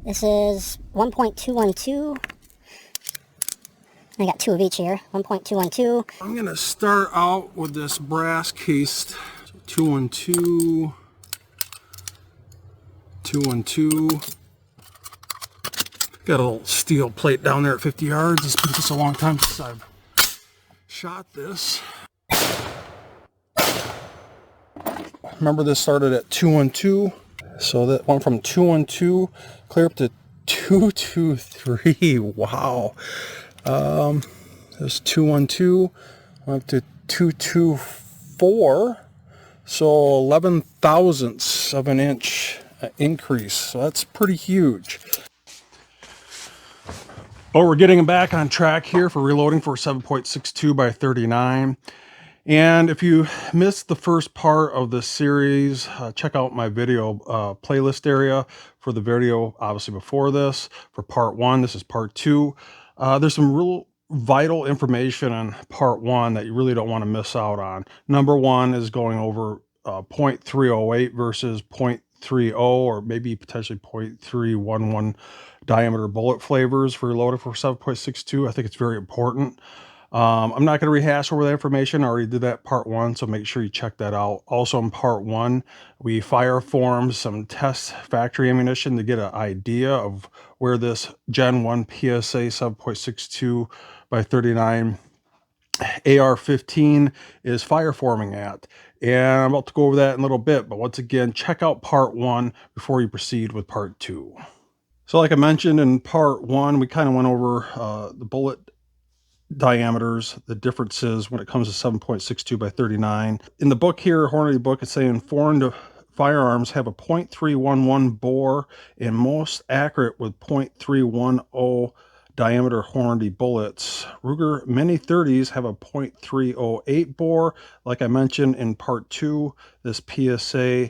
This is 1.212. I got two of each here. 1.212. I'm going to start out with this brass cased 212, 212. Got a little steel plate down there at 50 yards. It's been just a long time since I've shot this. Remember, this started at 212, so that went from 212 clear up to 223. Wow. There's 212 went up to 224, so 11 thousandths of an inch increase. So that's pretty huge. But we're getting back on track here for reloading for 7.62 by 39. And if you missed the first part of this series, check out my video playlist area for the video, obviously before this, for part one. This is part two. There's some real vital information in part one that you really don't want to miss out on. Number one is going over 0.308 versus 0.30 or maybe potentially 0.311 diameter bullet flavors for reloaded for 7.62. I think it's very important. I'm not going to rehash over that information. I already did that part one, so make sure you check that out. Also in part one, we fire formed some test factory ammunition to get an idea of where this Gen 1 PSA 7.62 by 39 AR-15 is fire forming at. And I'm about to go over that in a little bit, but once again, check out part one before you proceed with part two. So like I mentioned in part one, we kind of went over the bullet diameters, the differences when it comes to 7.62 by 39. In the book here, Hornady book, it's saying foreign firearms have a 0.311 bore and most accurate with 0.310 diameter Hornady bullets. Ruger Mini 30s have a 0.308 bore. Like I mentioned in part two, this PSA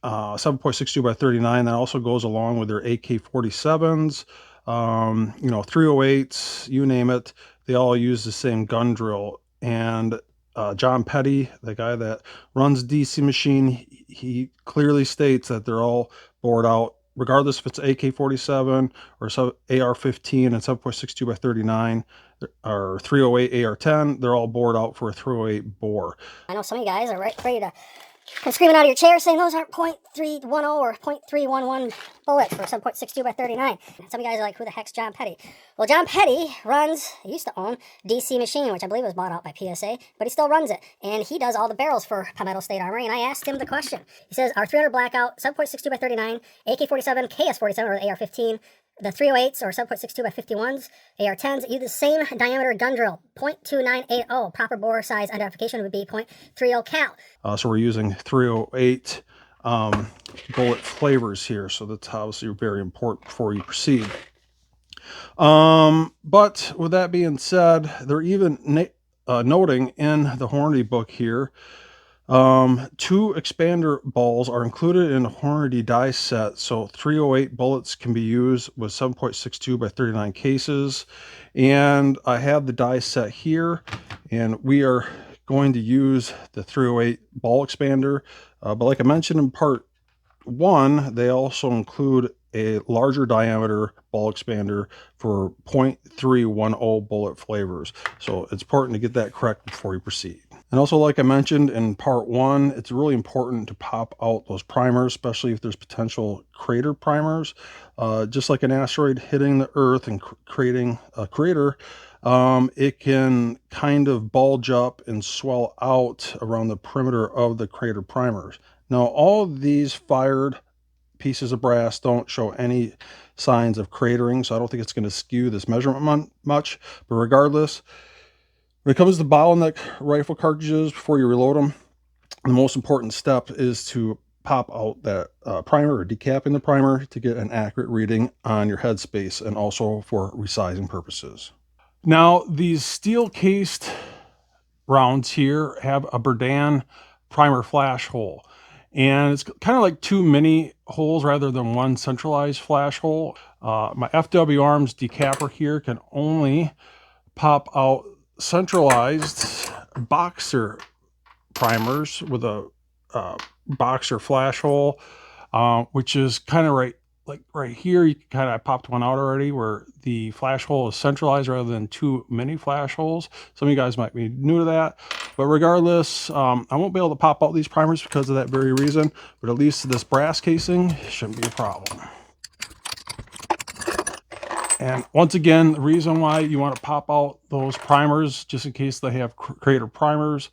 7.62 by 39, that also goes along with their AK-47s, 308s, you name it. They all use the same gun drill. And John Petty, the guy that runs DC Machine, he clearly states that they're all bored out, regardless if it's AK-47 or AR-15 and 7.62 by 39 or 308 AR-10, they're all bored out for a 308 bore. I know some of you guys are ready to come screaming out of your chair saying those aren't 0.310 or 0.311 bullets for 7.62 by 39. Some of you guys are like, who the heck's John Petty? Well, John Petty used to own DC Machine, which I believe was bought out by PSA, but he still runs it. And he does all the barrels for Palmetto State Armory, and I asked him the question. He says, our 300 Blackout, 7.62 by 39, AK-47, KS-47, or the AR-15, the 308s or 7.62 by 51s, AR-10s, use the same diameter gun drill, 0.2980. Proper bore size identification would be 0.30 cal. So we're using 308 bullet flavors here, so that's obviously very important before you proceed. But with that being said, they're even noting in the Hornady book here, 2 expander balls are included in the Hornady die set, so 308 bullets can be used with 7.62 by 39 cases. And I have the die set here, and we are going to use the 308 ball expander. But like I mentioned in part one, they also include a larger diameter ball expander for 0.310 bullet flavors. So it's important to get that correct before you proceed. And also, like I mentioned in part one, it's really important to pop out those primers, especially if there's potential crater primers. Just like an asteroid hitting the Earth and creating a crater, it can kind of bulge up and swell out around the perimeter of the crater primers. Now, all of these fired pieces of brass don't show any signs of cratering, so I don't think it's going to skew this measurement much. But regardless, when it comes to bottleneck rifle cartridges, before you reload them, the most important step is to pop out that primer or decapping the primer to get an accurate reading on your headspace and also for resizing purposes. Now, these steel cased rounds here have a Berdan primer flash hole. And it's kind of like 2 mini holes rather than 1 centralized flash hole. My FW Arms decapper here can only pop out centralized boxer primers with a boxer flash hole, which is kind of right like right here, you kind of, I popped one out already where the flash hole is centralized rather than two mini flash holes. Some of you guys might be new to that, but regardless, I won't be able to pop out these primers because of that very reason, but at least this brass casing shouldn't be a problem. And once again, the reason why you want to pop out those primers, just in case they have crater primers,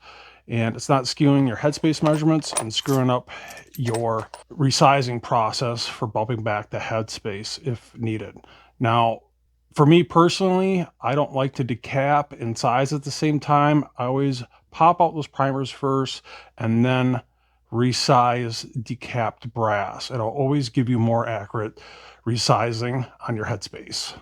and it's not skewing your headspace measurements and screwing up your resizing process for bumping back the headspace if needed. Now, for me personally, I don't like to decap and size at the same time. I always pop out those primers first and then resize decapped brass. It'll always give you more accurate resizing on your headspace.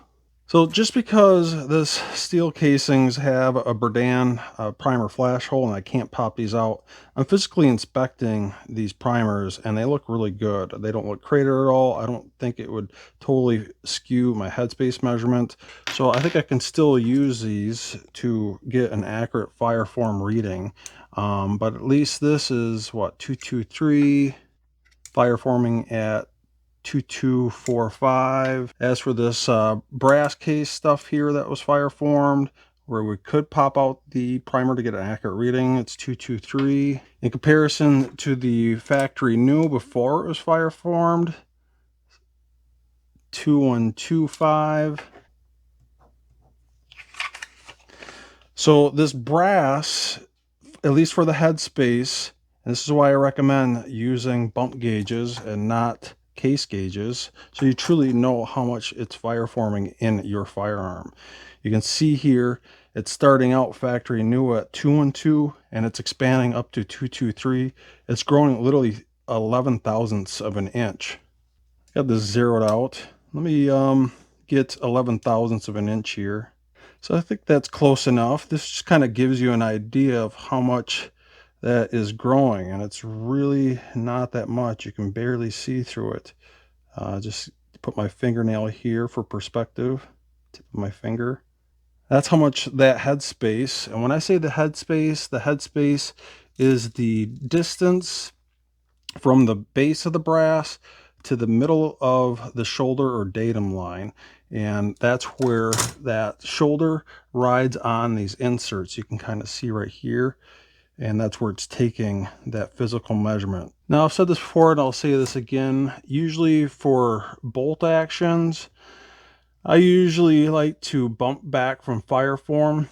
So just because this steel casings have a Berdan primer flash hole and I can't pop these out, I'm physically inspecting these primers and they look really good. They don't look cratered at all. I don't think it would totally skew my headspace measurement. So I think I can still use these to get an accurate fire form reading. But at least this is what, 223, fire forming at 2245. As for this brass case stuff here that was fire formed, where we could pop out the primer to get an accurate reading, it's 223. In comparison to the factory new before it was fire formed, 2125. So this brass, at least for the headspace, and this is why I recommend using bump gauges and not case gauges, so you truly know how much it's fire forming in your firearm. You can see here it's starting out factory new at 212 and it's expanding up to 223. It's growing literally 11 thousandths of an inch. Got this zeroed out. Let me get 11 thousandths of an inch here. So I think that's close enough. This just kind of gives you an idea of how much that is growing, and it's really not that much. You can barely see through it. Just put my fingernail here for perspective, tip of my finger. That's how much that headspace, and when I say the headspace is the distance from the base of the brass to the middle of the shoulder or datum line. And that's where that shoulder rides on these inserts. You can kind of see right here. And that's where it's taking that physical measurement. Now, I've said this before and I'll say this again. Usually for bolt actions, I usually like to bump back from fire form,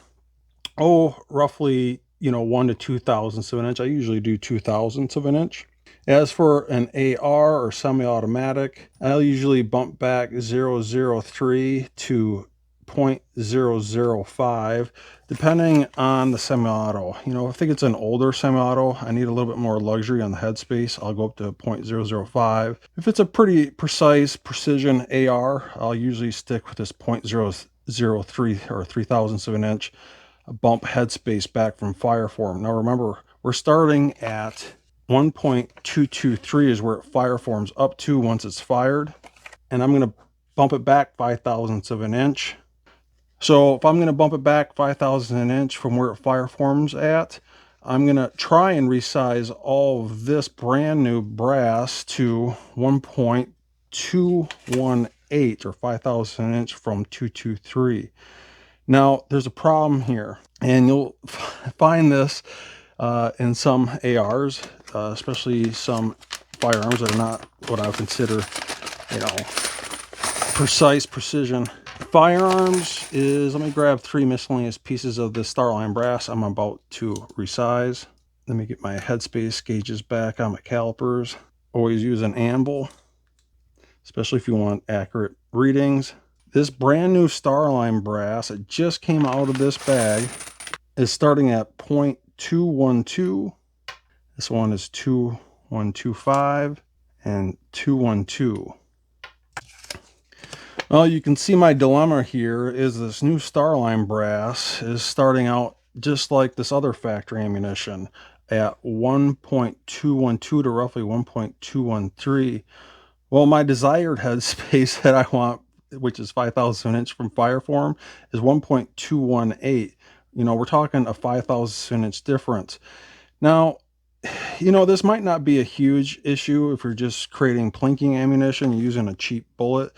roughly, 1 to 2 thousandths of an inch. I usually do 2 thousandths of an inch. As for an AR or semi-automatic, I'll usually bump back 0.003 to 0.005, depending on the semi-auto. I think it's an older semi-auto, I need a little bit more luxury on the headspace. I'll go up to 0.005. If it's a pretty precise precision AR, I'll usually stick with this 0.003 or 3 thousandths of an inch bump headspace back from fire form. Now remember, we're starting at 1.223 is where it fire forms up to once it's fired, and I'm going to bump it back 5 thousandths of an inch. So if I'm going to bump it back 5 thousandths of an inch from where it fire forms at, I'm going to try and resize all of this brand new brass to 1.218 or 5 thousandths of an inch from 223. Now there's a problem here, and you'll find this in some ARs, especially some firearms that are not what I would consider, precise precision. Firearms is, let me grab 3 miscellaneous pieces of this Starline brass I'm about to resize. Let me get my headspace gauges back on my calipers. Always use an anvil, especially if you want accurate readings. This brand new Starline brass, it just came out of this bag, is starting at 0.212. This one is 2125 and 212. Well, you can see my dilemma here is this new Starline brass is starting out just like this other factory ammunition at 1.212 to roughly 1.213. Well, my desired headspace that I want, which is 5 thousandths of an inch from fire form, is 1.218. We're talking a 5 thousandths of an inch difference. Now, you know, this might not be a huge issue if you're just creating plinking ammunition using a cheap bullet.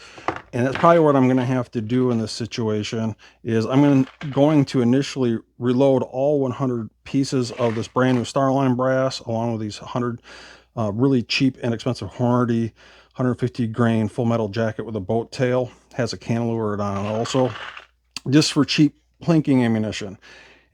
And that's probably what I'm going to have to do in this situation is I'm going to initially reload all 100 pieces of this brand new Starline brass along with these 100 really cheap, inexpensive Hornady 150 grain full metal jacket with a boat tail. Has a cantilever on it also, just for cheap plinking ammunition.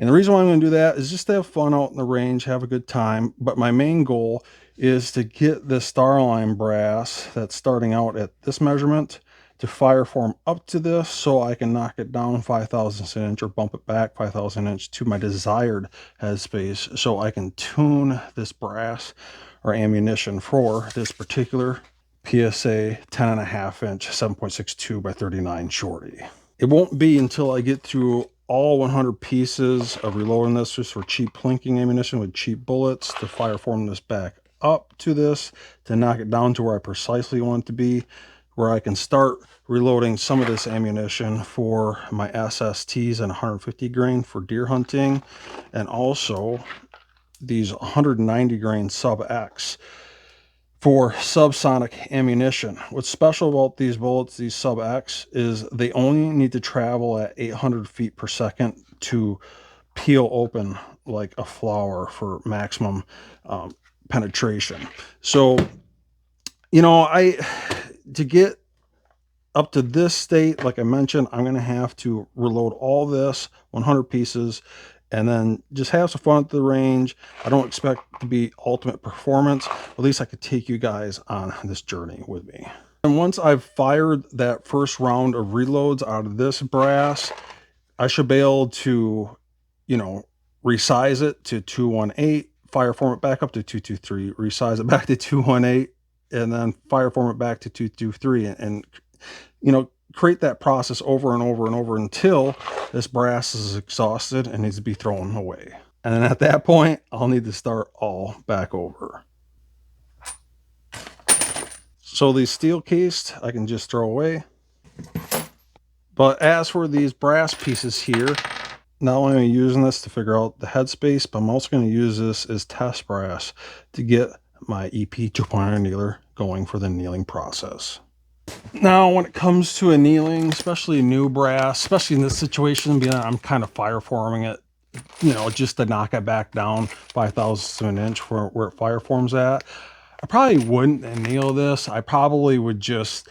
And the reason why I'm going to do that is just to have fun out in the range, have a good time. But my main goal is to get this Starline brass that's starting out at this measurement to fire form up to this so I can knock it down 5/1000 an inch or bump it back 5/1000 an inch to my desired headspace so I can tune this brass or ammunition for this particular PSA 10.5 inch 7.62 by 39 shorty. It won't be until I get through all 100 pieces of reloading this just for cheap plinking ammunition with cheap bullets to fire form this back up to this to knock it down to where I precisely want it to be, where I can start reloading some of this ammunition for my SSTs and 150 grain for deer hunting, and also these 190 grain sub X for subsonic ammunition. What's special about these bullets, these sub X, is they only need to travel at 800 feet per second to peel open like a flower for maximum penetration. So, you know, to get up to this state, like I mentioned, I'm going to have to reload all this 100 pieces and then just have some fun at the range. I don't expect to be ultimate performance. At least I could take you guys on this journey with me. And once I've fired that first round of reloads out of this brass, I should be able to, you know, resize it to 218, fire form it back up to 223, resize it back to 218, and then fire form it back to 223, and you know, create that process over and over and over until this brass is exhausted and needs to be thrown away. And then at that point, I'll need to start all back over. So these steel cased, I can just throw away. But as for these brass pieces here, not only am I using this to figure out the headspace, but I'm also going to use this as test brass to get my EP 2.0 annealer going for the annealing process. Now, when it comes to annealing, especially new brass, especially in this situation, being I'm kind of fire forming it, you know, just to knock it back down 5/1000 an inch where it fire forms at, I probably wouldn't anneal this. I probably would just,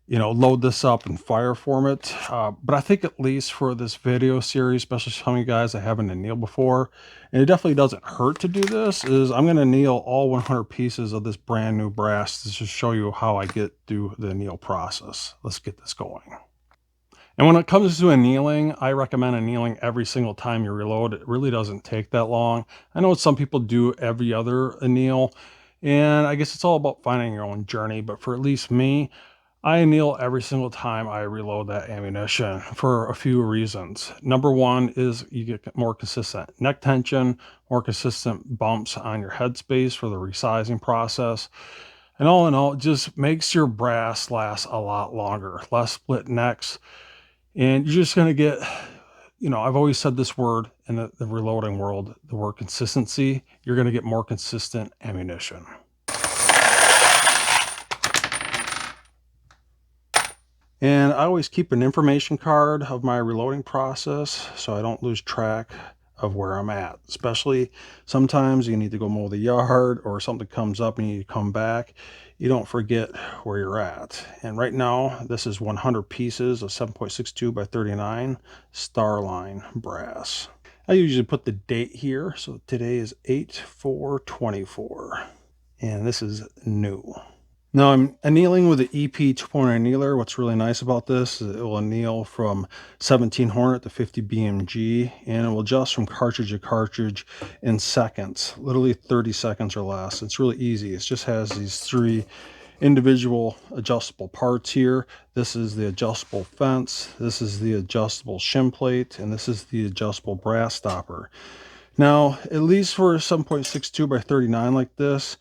you know, load this up and fire form it. But I think at least for this video series, especially some of you guys that haven't annealed before, and it definitely doesn't hurt to do this, is I'm going to anneal all 100 pieces of this brand new brass to just show you how I get through the anneal process. Let's get this going. And when it comes to annealing, I recommend annealing every single time you reload. It really doesn't take that long. I know some people do every other anneal, and I guess it's all about finding your own journey. But for at least me, I anneal every single time I reload that ammunition for a few reasons. Number one is you get more consistent neck tension, more consistent bumps on your headspace for the resizing process. And all in all, it just makes your brass last a lot longer, less split necks. And you're just going to get, you know, I've always said this word in the reloading world, the word consistency. You're going to get more consistent ammunition. And I always keep an information card of my reloading process so I don't lose track of where I'm at. Especially sometimes you need to go mow the yard or something comes up and you need to come back. You don't forget where you're at. And right now, this is 100 pieces of 7.62 by 39 Starline brass. I usually put the date here. So today is 8/4/24. And this is new. Now I'm annealing with the EP 2.0 annealer. What's really nice about this is it will anneal from 17 Hornet to 50 BMG, and it will adjust from cartridge to cartridge in seconds, literally 30 seconds or less. It's really easy. It just has these three individual adjustable parts here. This is the adjustable fence, this is the adjustable shim plate, and this is the adjustable brass stopper. Now, at least for 7.62 by 39 like this,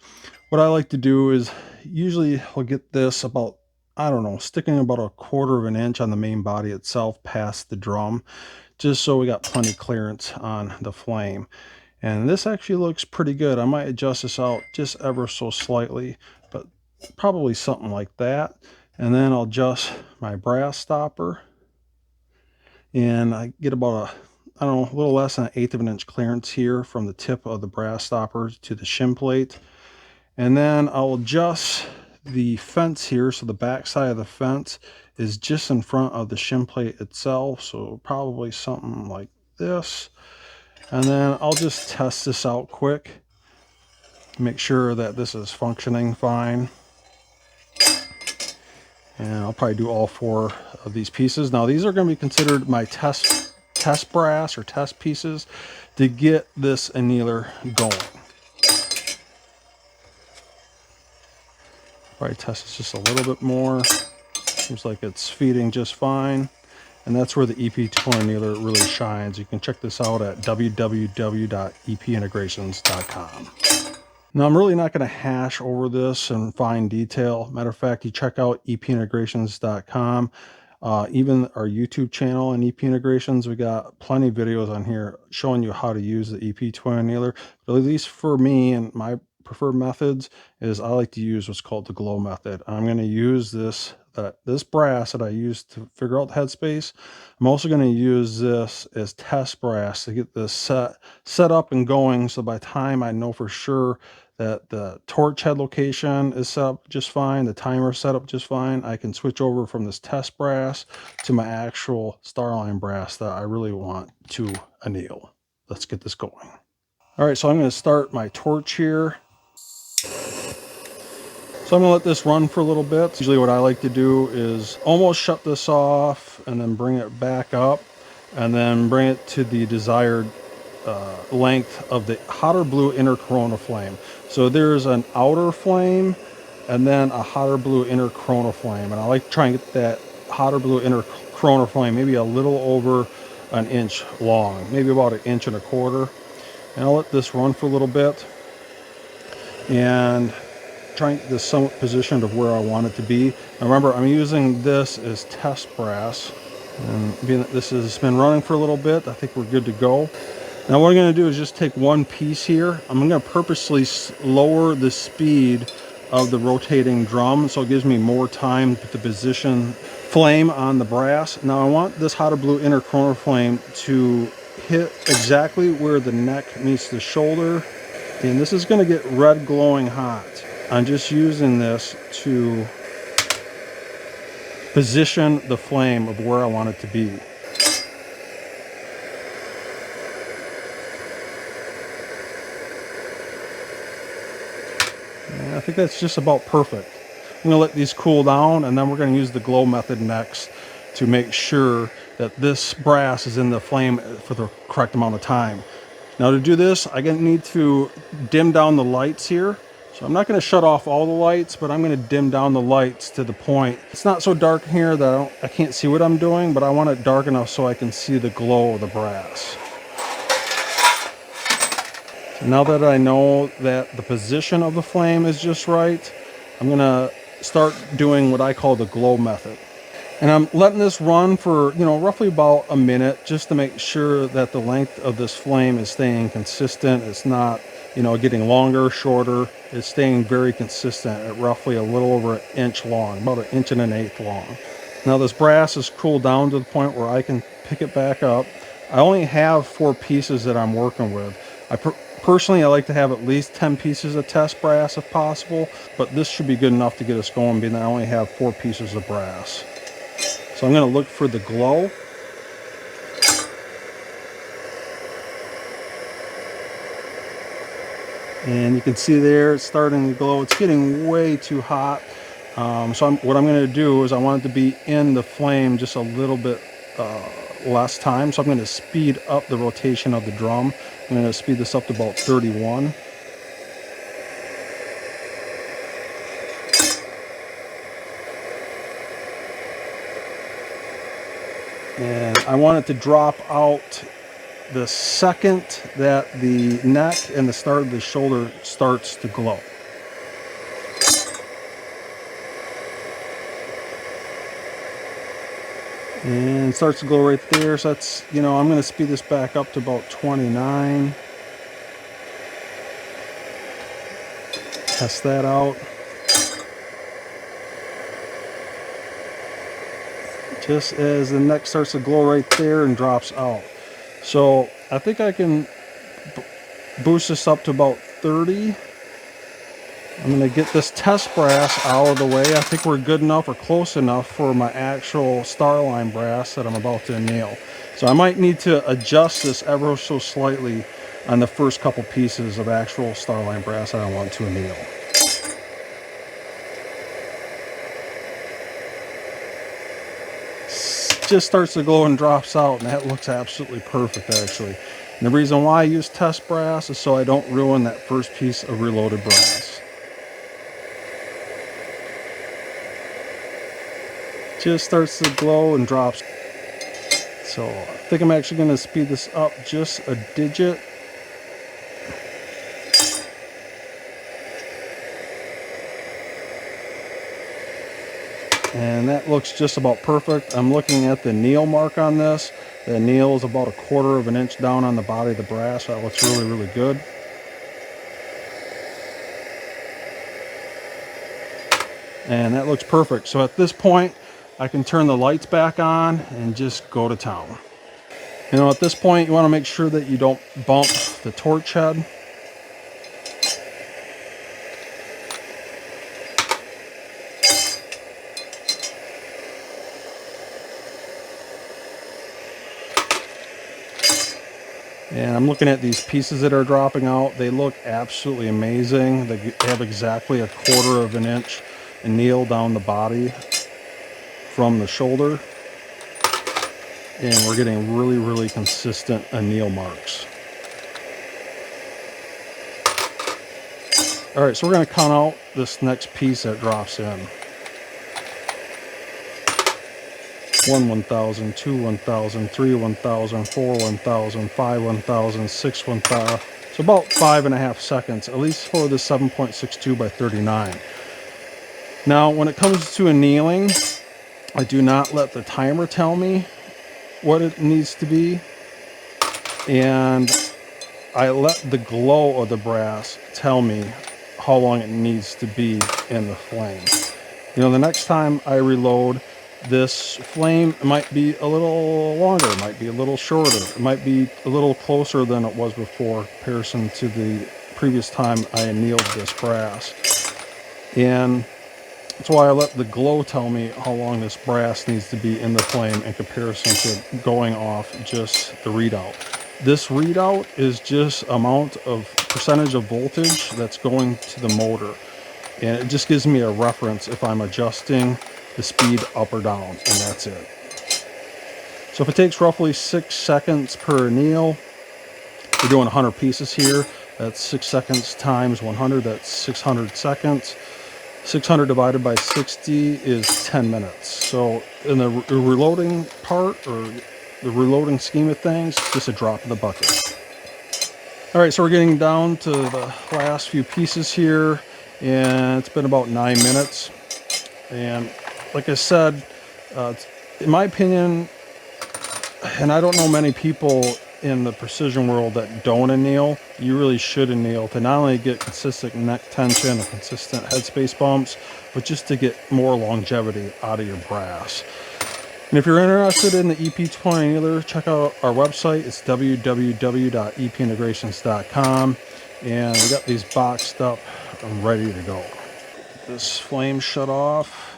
what I like to do is usually I'll get this about, I don't know, sticking about 1/4 of an inch on the main body itself past the drum, just so we got plenty clearance on the flame. And this actually looks pretty good. I might adjust this out just ever so slightly, but probably something like that. And then I'll adjust my brass stopper. And I get about I don't know, a little less than 1/8 of an inch clearance here from the tip of the brass stopper to the shim plate. And then I'll adjust the fence here. So the back side of the fence is just in front of the shim plate itself. So probably something like this. And then I'll just test this out quick. Make sure that this is functioning fine. And I'll probably do all 4 of these pieces. Now these are going to be considered my test brass or test pieces to get this annealer going. Probably test this just a little bit more. Seems like it's feeding just fine. And that's where the EP2 annealer really shines. You can check this out at www.epintegrations.com. Now, I'm really not going to hash over this in fine detail. Matter of fact, you check out epintegrations.com. Even our YouTube channel and EP Integrations, we got plenty of videos on here showing you how to use the EP2 annealer. But at least for me and my preferred methods is I like to use what's called the glow method. I'm going to use this brass that I used to figure out the headspace. I'm also going to use this as test brass to get this set up and going. So by the time I know for sure that the torch head location is set up just fine, the timer set up just fine, I can switch over from this test brass to my actual Starline brass that I really want to anneal. Let's get this going. All right, so I'm going to start my torch here. So I'm going to let this run for a little bit. Usually what I like to do is almost shut this off and then bring it back up and then bring it to the desired length of the hotter blue inner corona flame. So there's an outer flame and then a hotter blue inner corona flame. And I like to try and get that hotter blue inner corona flame maybe a little over an inch long, maybe about 1.25 inches. And I'll let this run for a little bit and try and get this somewhat positioned of where I want it to be. Now remember, I'm using this as test brass. And being that this has been running for a little bit, I think we're good to go. Now what I'm going to do is just take one piece here. I'm going to purposely lower the speed of the rotating drum so it gives me more time to position flame on the brass. Now I want this hotter blue inner corona flame to hit exactly where the neck meets the shoulder. And this is going to get red glowing hot. I'm just using this to position the flame of where I want it to be. And I think that's just about perfect. I'm going to let these cool down and then we're going to use the glow method next to make sure that this brass is in the flame for the correct amount of time. Now to do this, I need to dim down the lights here. So I'm not going to shut off all the lights, but I'm going to dim down the lights to the point. It's not so dark here that I can't see what I'm doing, but I want it dark enough so I can see the glow of the brass. So now that I know that the position of the flame is just right, I'm going to start doing what I call the glow method. And I'm letting this run for, roughly about a minute just to make sure that the length of this flame is staying consistent. It's not, getting longer, shorter. It's staying very consistent at roughly a little over 1 inch long, about 1.1 inches long. Now this brass is cooled down to the point where I can pick it back up. I only have 4 pieces that I'm working with. Personally, I like to have at least 10 pieces of test brass if possible, but this should be good enough to get us going, being that I only have 4 pieces of brass. So I'm going to look for the glow. And you can see there it's starting to glow. It's getting way too hot. What I'm going to do is I want it to be in the flame just a little bit less time. So I'm going to speed up the rotation of the drum. I'm going to speed this up to about 31. And I want it to drop out the second that the neck and the start of the shoulder starts to glow. And it starts to glow right there. So that's, I'm going to speed this back up to about 29. Test that out. Just as the neck starts to glow right there and drops out. So I think I can boost this up to about 30. I'm going to get this test brass out of the way. I think we're good enough or close enough for my actual Starline brass that I'm about to anneal. So I might need to adjust this ever so slightly on the first couple pieces of actual Starline brass that I want to anneal. Just starts to glow and drops out, and that looks absolutely perfect actually. And the reason why I use test brass is so I don't ruin that first piece of reloaded brass. Just starts to glow and drops. So I think I'm actually going to speed this up just a digit. And that looks just about perfect. I'm looking at the anneal mark on this. The anneal is about 1/4 of an inch down on the body of the brass. That looks really, really good. And that looks perfect. So at this point, I can turn the lights back on and just go to town. You know, at this point, you want to make sure that you don't bump the torch head. And I'm looking at these pieces that are dropping out. They look absolutely amazing. They have exactly 1/4 of an inch anneal down the body from the shoulder. And we're getting really, really consistent anneal marks. All right, so we're going to count out this next piece that drops in. 1 1000, 2 1000, 3 1000, 4 1000, 5 1000, 6 1000. So about 5.5 seconds, at least for the 7.62 by 39. Now, when it comes to annealing, I do not let the timer tell me what it needs to be, and I let the glow of the brass tell me how long it needs to be in the flame. You know, the next time I reload, this flame might be a little longer, it might be a little shorter, it might be a little closer than it was before in comparison to the previous time I annealed this brass. And that's why I let the glow tell me how long this brass needs to be in the flame in comparison to going off just the readout. This readout is just amount of percentage of voltage that's going to the motor. And it just gives me a reference if I'm adjusting the speed up or down, and that's it. So if it takes roughly 6 seconds per anneal, we're doing 100 pieces here. That's 6 seconds times 100, that's 600 seconds. 600 divided by 60 is 10 minutes. So in the reloading part, or the reloading scheme of things, just a drop in the bucket. All right, so we're getting down to the last few pieces here, and it's been about 9 minutes. And like I said, in my opinion, and I don't know many people in the precision world that don't anneal, you really should anneal to not only get consistent neck tension and consistent headspace bumps, but just to get more longevity out of your brass. And if you're interested in the EP20 annealer, check out our website. It's www.epintegrations.com, and we got these boxed up and ready to go. This flame shut off.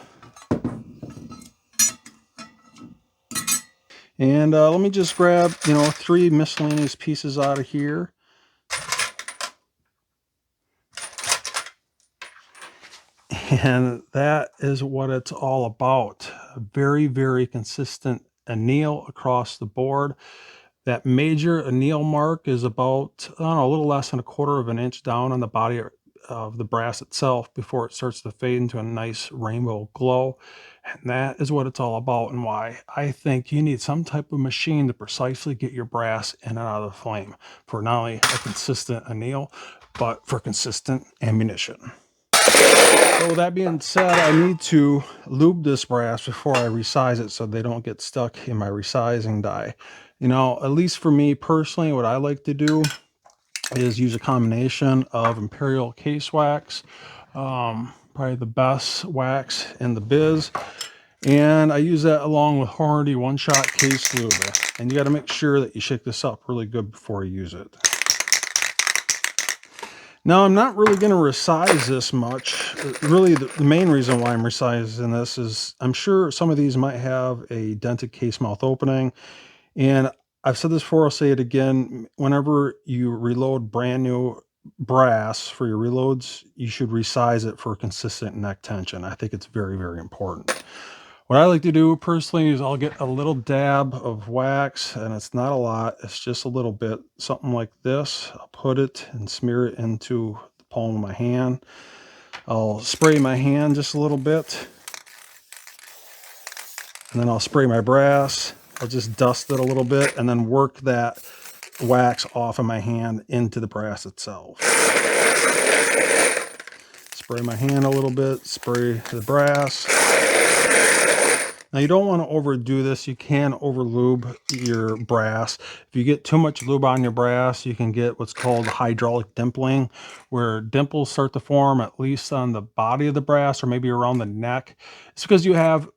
And let me just grab, 3 miscellaneous pieces out of here. And that is what it's all about. A very, very consistent anneal across the board. That major anneal mark is about, I don't know, a little less than 1/4 of an inch down on the body of the brass itself before it starts to fade into a nice rainbow glow. And that is what it's all about, and why I think you need some type of machine to precisely get your brass in and out of the flame for not only a consistent anneal, but for consistent ammunition. So with that being said, I need to lube this brass before I resize it so they don't get stuck in my resizing die. At least for me personally, what I like to do is use a combination of Imperial case wax, probably the best wax in the biz. And I use that along with Hornady one-shot case lube. And you got to make sure that you shake this up really good before you use it. Now, I'm not really going to resize this much. Really, the main reason why I'm resizing this is I'm sure some of these might have a dented case mouth opening. And I've said this before, I'll say it again. Whenever you reload brand new brass for your reloads, you should resize it for consistent neck tension. I think it's very, very important. What I like to do personally is I'll get a little dab of wax, and it's not a lot, it's just a little bit, something like this. I'll put it and smear it into the palm of my hand. I'll spray my hand just a little bit, and then I'll spray my brass. I'll just dust it a little bit and then work that wax off of my hand into the brass itself. Spray my hand a little bit, spray the brass. Now, you don't want to overdo this. You can over lube your brass. If you get too much lube on your brass, you can get what's called hydraulic dimpling, where dimples start to form at least on the body of the brass or maybe around the neck. It's because you have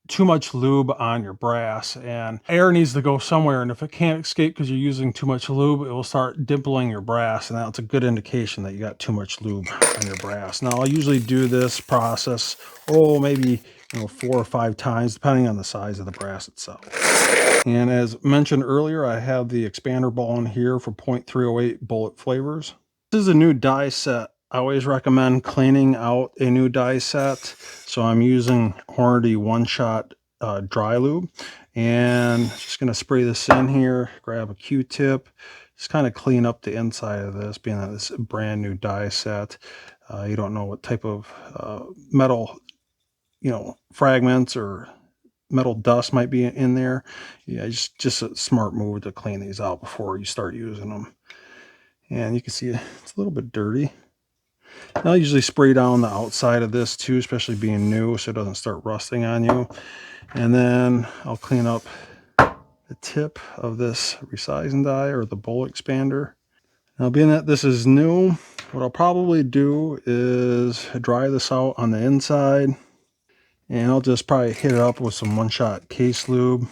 too much lube on your brass, and air needs to go somewhere, and if it can't escape because you're using too much lube, it will start dimpling your brass, and that's a good indication that you got too much lube on your brass. Now, I'll usually do this process maybe 4 or 5 times depending on the size of the brass itself. And as mentioned earlier, I have the expander ball in here for .308 bullet flavors. This is a new die set. I always recommend cleaning out a new die set. So I'm using Hornady one-shot dry lube, and just going to spray this in here, grab a Q-tip, just kind of clean up the inside of this, being that this is a brand new die set. You don't know what type of metal, fragments or metal dust might be in there. Yeah, just a smart move to clean these out before you start using them. And you can see it's a little bit dirty. I'll usually spray down the outside of this too, especially being new, so it doesn't start rusting on you. And then I'll clean up the tip of this resizing die or the bullet expander. Now, being that this is new, what I'll probably do is dry this out on the inside, and I'll just probably hit it up with some one-shot case lube.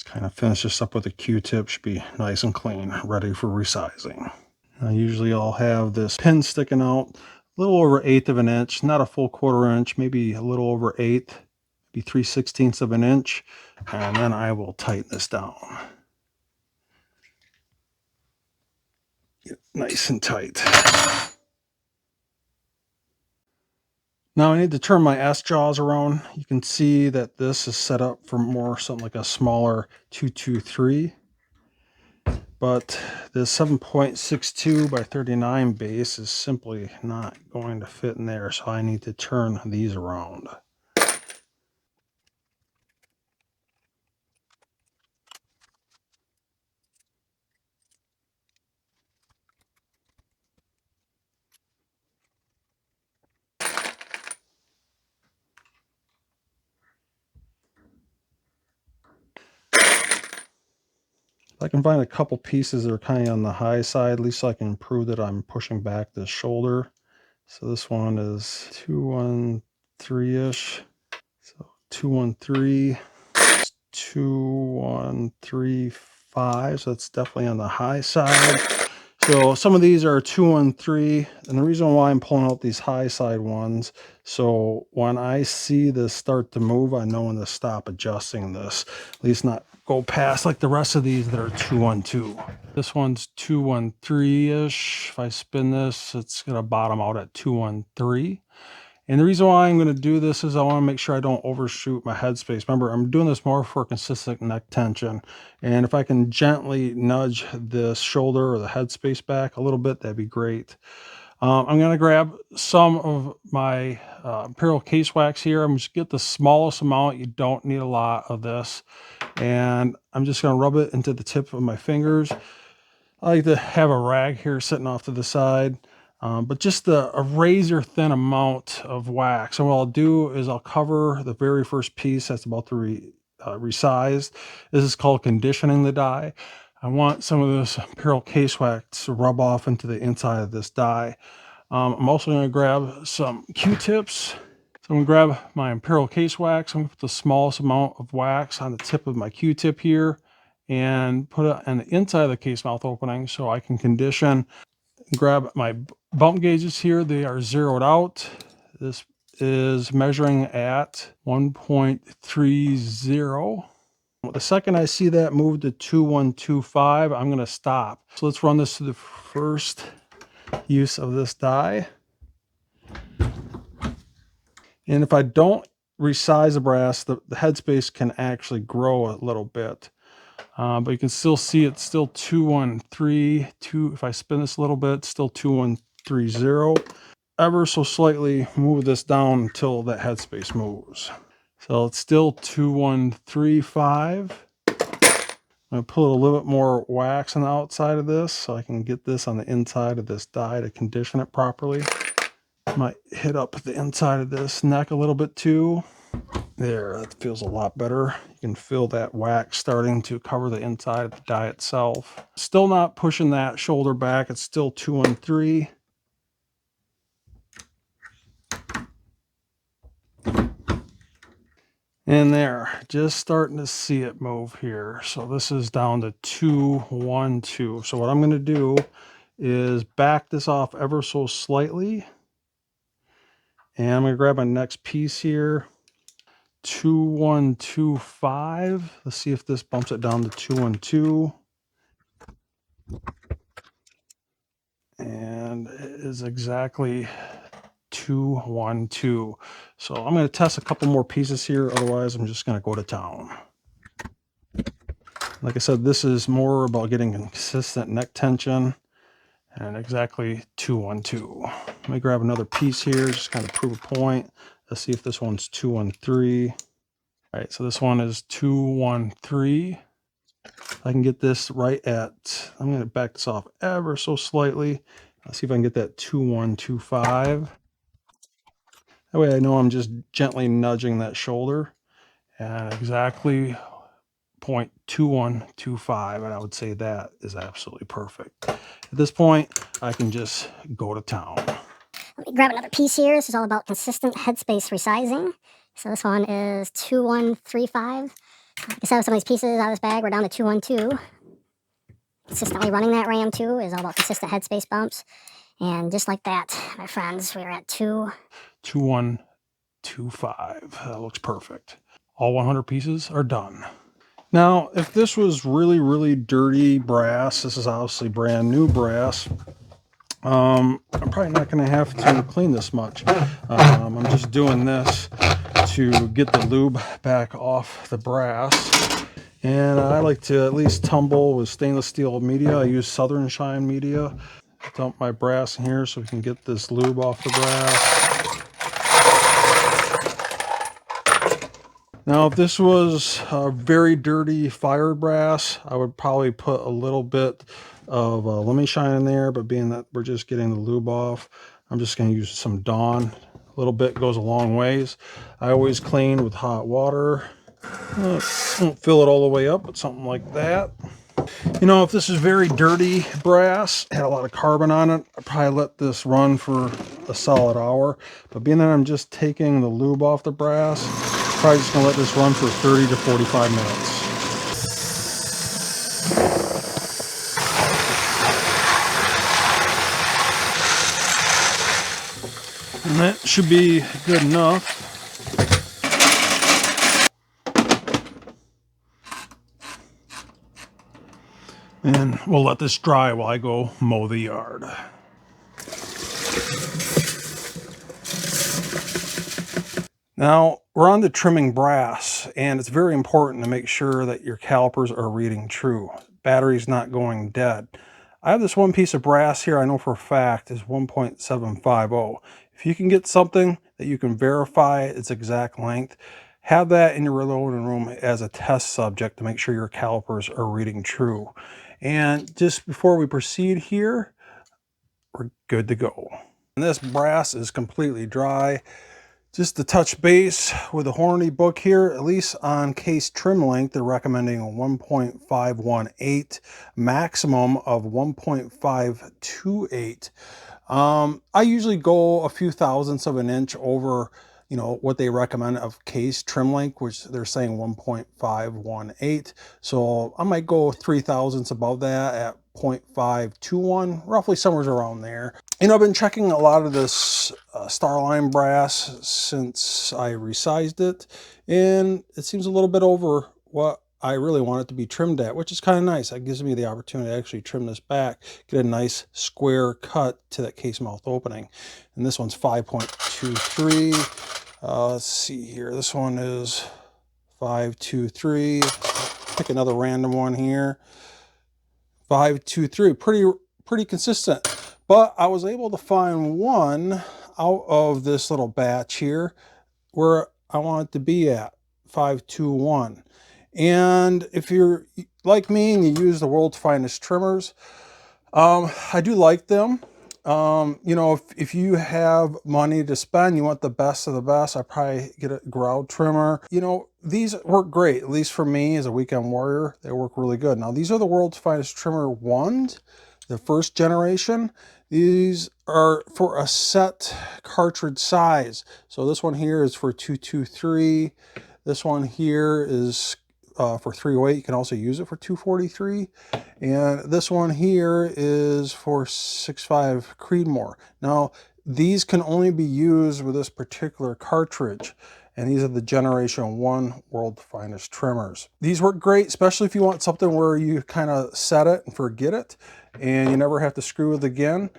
Kind of finish this up with a Q-tip. Should be nice and clean, ready for resizing. Usually I'll have this pin sticking out a little over 1/8 of an inch, not a full 1/4 inch, maybe a little over 1/8, maybe 3/16 of an inch, and then I will tighten this down. Get nice and tight. Now I need to turn my S-jaws around. You can see that this is set up for more something like a smaller 223. But this 7.62 by 39 base is simply not going to fit in there, so I need to turn these around. If I can find a couple pieces that are kind of on the high side, at least I can prove that I'm pushing back this shoulder. So this one is 213-ish. So 213, 2135. So that's definitely on the high side. So some of these are 213, and the reason why I'm pulling out these high side ones, so when I see this start to move, I know when to stop adjusting this, at least not go past like the rest of these that are 212. This one's 213-ish. If I spin this, it's going to bottom out at 213. And the reason why I'm going to do this is I want to make sure I don't overshoot my headspace. Remember, I'm doing this more for consistent neck tension. And if I can gently nudge the shoulder or the headspace back a little bit, that'd be great. I'm going to grab some of my Imperial case wax here. I'm just get the smallest amount. You don't need a lot of this. And I'm just going to rub it into the tip of my fingers. I like to have a rag here sitting off to the side. but just a razor thin amount of wax. And what I'll do is I'll cover the very first piece that's about to resize. This is called conditioning the die. I want some of this apparel case wax to rub off into the inside of this die. I'm also going to grab some Q-tips. So I'm going to grab my apparel case wax. I'm going to put the smallest amount of wax on the tip of my Q-tip here and put it on the inside of the case mouth opening so I can condition. Grab my bump gauges here. They are zeroed out. This is measuring at 1.30. The second I see that move to 2125, I'm going to stop. So let's run this to the first use of this die. And if I don't resize the brass, the headspace can actually grow a little bit. But you can still see it's still 213. If I spin this a little bit, still 2130. Ever so slightly move this down until that headspace moves. So it's still 2135. I'm going to put a little bit more wax on the outside of this so I can get this on the inside of this die to condition it properly. Might hit up the inside of this neck a little bit too. There, that feels a lot better. You can feel that wax starting to cover the inside of the die itself. Still not pushing that shoulder back. It's still 213. And there, just starting to see it move here. So this is down to 212. So what I'm going to do is back this off ever so slightly. And I'm going to grab my next piece here. 2125. Let's see if this bumps it down to 212. And it is exactly 212. So I'm going to test a couple more pieces here. Otherwise, I'm just going to go to town. Like I said, this is more about getting consistent neck tension, and exactly 212. Let me grab another piece here, just kind of prove a point. Let's see if this one's 213. All right, so this one is 213. I can get this right at, I'm going to back this off ever so slightly. Let's see if I can get that 2125. That way I know I'm just gently nudging that shoulder, and exactly 0.2125, and I would say that is absolutely perfect. At this point, I can just go to town. Let me grab another piece here. This is all about consistent headspace resizing. So this one is 2135. Like I said, some of these pieces out of this bag were down to 212. Consistently running that RAM too is all about consistent headspace bumps. And just like that, my friends, we're at 2125. That looks perfect. All 100 pieces are done. Now, if this was really, really dirty brass, this is obviously brand new brass, I'm probably not going to have to clean this much. I'm just doing this to get the lube back off the brass. And I like to at least tumble with stainless steel media. I use Southern Shine media. Dump my brass in here so we can get this lube off the brass. Now, if this was very dirty fired brass, I would probably put a little bit of lemon shine in there, but being that we're just getting the lube off, I'm just going to use some Dawn. A little bit goes a long ways. I always clean with hot water. Won't fill it all the way up, but something like that. You know, if this is very dirty brass, had a lot of carbon on it, I'd probably let this run for a solid hour. But being that I'm just taking the lube off the brass, probably just gonna let this run for 30 to 45 minutes. And that should be good enough. And we'll let this dry while I go mow the yard. Now, we're on to trimming brass, and it's very important to make sure that your calipers are reading true. Battery's not going dead. I have this one piece of brass here I know for a fact is 1.750. If you can get something that you can verify its exact length, have that in your reloading room as a test subject to make sure your calipers are reading true. And just before we proceed here, we're good to go. And this brass is completely dry. Just to touch base with the Hornady book here, at least on case trim length, they're recommending a 1.518, maximum of 1.528. I usually go a few thousandths of an inch over, what they recommend of case trim length, which they're saying 1.518. So I might go 3 thousandths above that at 0.521, roughly somewhere around there. I've been checking a lot of this Starline brass since I resized it, and it seems a little bit over what I really want it to be trimmed at, which is kind of nice. That gives me the opportunity to actually trim this back, get a nice square cut to that case mouth opening. And this one's 5.23. Let's see here. This one is 5.23. Pick another random one here. 5.23. Pretty consistent. But I was able to find one out of this little batch here where I want it to be at 5.21. And if you're like me and you use the world's finest trimmers, I do like them. If you have money to spend, you want the best of the best, I probably get a grout trimmer. These work great, at least for me as a weekend warrior. They work really good. Now, these are the world's finest trimmer ones, the first generation. These are for a set cartridge size. So this one here is for 223. This one here is for 308. You can also use it for 243. And this one here is for 6.5 Creedmoor. Now, these can only be used with this particular cartridge. And these are the Generation 1 World's Finest Trimmers. These work great, especially if you want something where you kind of set it and forget it, and you never have to screw it again.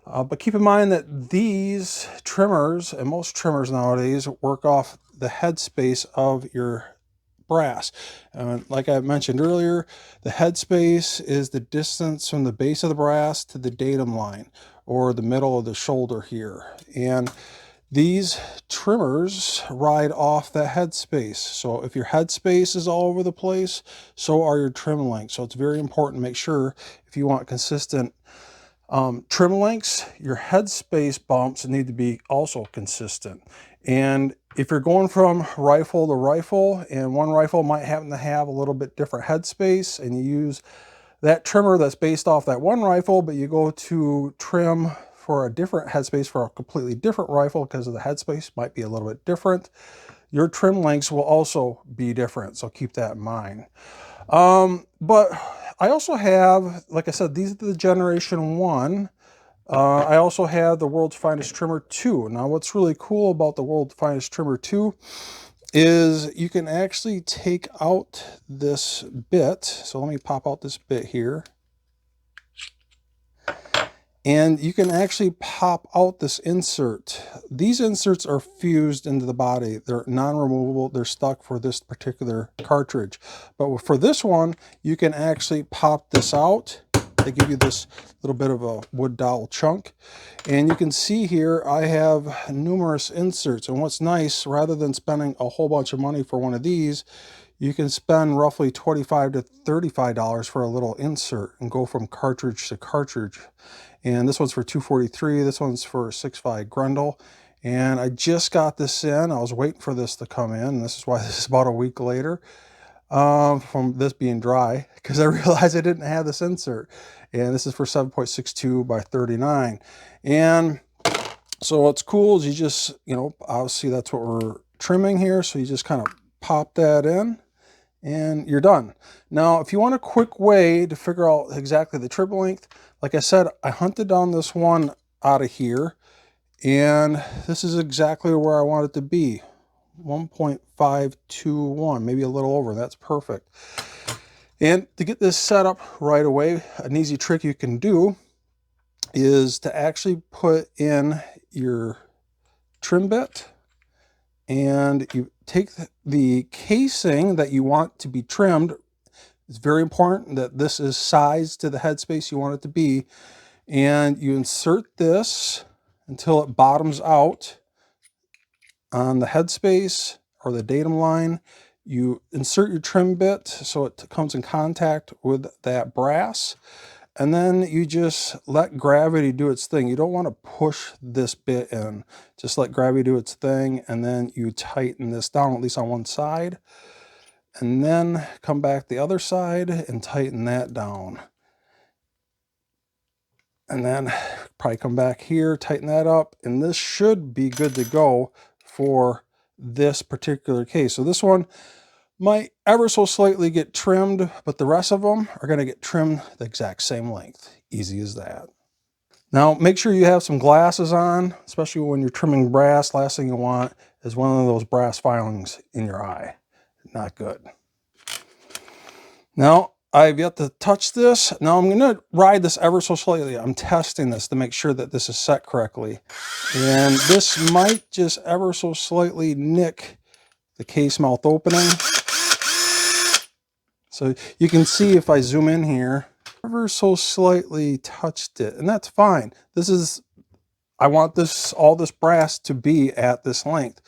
But keep in mind that these trimmers, and most trimmers nowadays, work off the headspace of your brass. Like I mentioned earlier, the headspace is the distance from the base of the brass to the datum line, or the middle of the shoulder here. And these trimmers ride off that headspace. So if your headspace is all over the place, so are your trim lengths. So it's very important to make sure, if you want consistent trim lengths, your headspace bumps need to be also consistent. And if you're going from rifle to rifle, and one rifle might happen to have a little bit different headspace, and you use that trimmer that's based off that one rifle, but you go to trim for a different headspace for a completely different rifle because of the headspace might be a little bit different, your trim lengths will also be different. So keep that in mind. But I also have, like I said, these are the Generation 1. I also have the World's Finest Trimmer 2. Now, what's really cool about the World's Finest Trimmer 2 is you can actually take out this bit. So let me pop out this bit here. And you can actually pop out this insert. These inserts are fused into the body. They're non-removable. They're stuck for this particular cartridge. But for this one, you can actually pop this out. They give you this little bit of a wood dowel chunk. And you can see here, I have numerous inserts. And what's nice, rather than spending a whole bunch of money for one of these, you can spend roughly $25 to $35 for a little insert and go from cartridge to cartridge. And this one's for 243. This one's for 6.5 Grundle. And I just got this in. I was waiting for this to come in. This is why this is about a week later from this being dry, because I realized I didn't have this insert. And this is for 7.62 by 39. And so what's cool is you just, obviously that's what we're trimming here. So you just kind of pop that in, and you're done. Now, if you want a quick way to figure out exactly the trim length, like I said, I hunted down this one out of here, and this is exactly where I want it to be. 1.521, maybe a little over. That's perfect. And to get this set up right away, an easy trick you can do is to actually put in your trim bit, and you take the casing that you want to be trimmed. It's very important that this is sized to the headspace you want it to be. And you insert this until it bottoms out on the headspace or the datum line. You insert your trim bit so it comes in contact with that brass. and then you just let gravity do its thing. You don't want to push this bit in. Just let gravity do its thing, and then you tighten this down, at least on one side. And then come back the other side and tighten that down. And then probably come back here, tighten that up, and this should be good to go for this particular case. So this one might ever so slightly get trimmed, but the rest of them are going to get trimmed the exact same length. Easy as that. Now, make sure you have some glasses on, especially when you're trimming brass. Last thing you want is one of those brass filings in your eye. Not good. Now, I've yet to touch this. Now I'm going to ride this ever so slightly. I'm testing this to make sure that this is set correctly. And this might just ever so slightly nick the case mouth opening. So you can see if I zoom in here, ever so slightly touched it, and that's fine. This is, I want this, all this brass to be at this length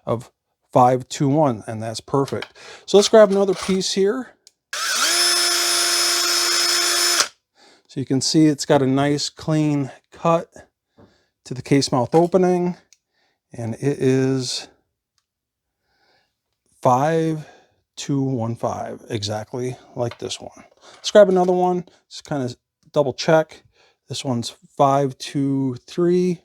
of 521, and that's perfect. So let's grab another piece here. So you can see it's got a nice clean cut to the case mouth opening, and it is 5215, exactly like this one. Let's grab another one, just kind of double check. This one's 523.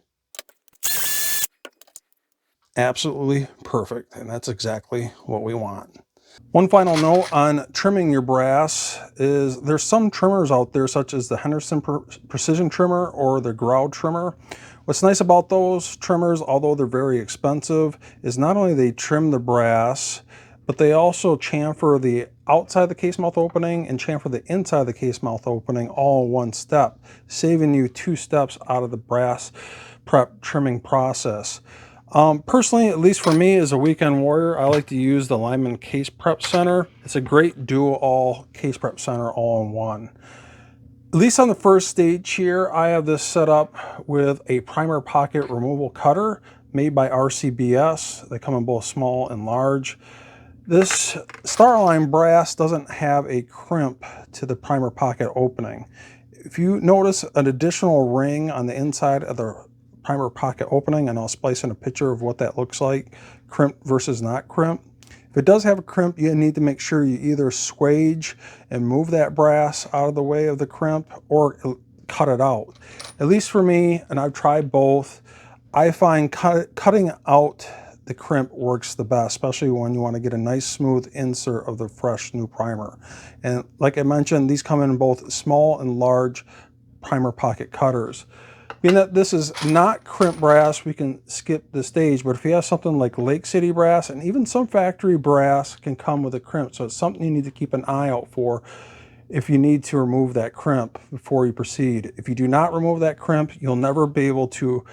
Absolutely perfect, and that's exactly what we want. One final note on trimming your brass is there's some trimmers out there, such as the Henderson Precision Trimmer or the Grout Trimmer. What's nice about those trimmers, although they're very expensive, is not only they trim the brass, but they also chamfer the outside of the case mouth opening and chamfer the inside of the case mouth opening all in one step, saving you 2 steps out of the brass prep trimming process. Personally, at least for me as a weekend warrior, I like to use the Lyman Case Prep Center. It's a great do-all case prep center all in one. At least on the first stage here, I have this set up with a primer pocket removal cutter made by RCBS. They come in both small and large. This Starline brass doesn't have a crimp to the primer pocket opening. If you notice an additional ring on the inside of the primer pocket opening, and I'll splice in a picture of what that looks like, crimp versus not crimp. If it does have a crimp, you need to make sure you either swage and move that brass out of the way of the crimp or cut it out. At least for me, and I've tried both, I find cutting out the crimp works the best, especially when you want to get a nice smooth insert of the fresh new primer. And like I mentioned, these come in both small and large primer pocket cutters. Being that this is not crimp brass, we can skip the stage, but if you have something like Lake City brass, and even some factory brass can come with a crimp, so it's something you need to keep an eye out for if you need to remove that crimp before you proceed. If you do not remove that crimp, you'll never be able to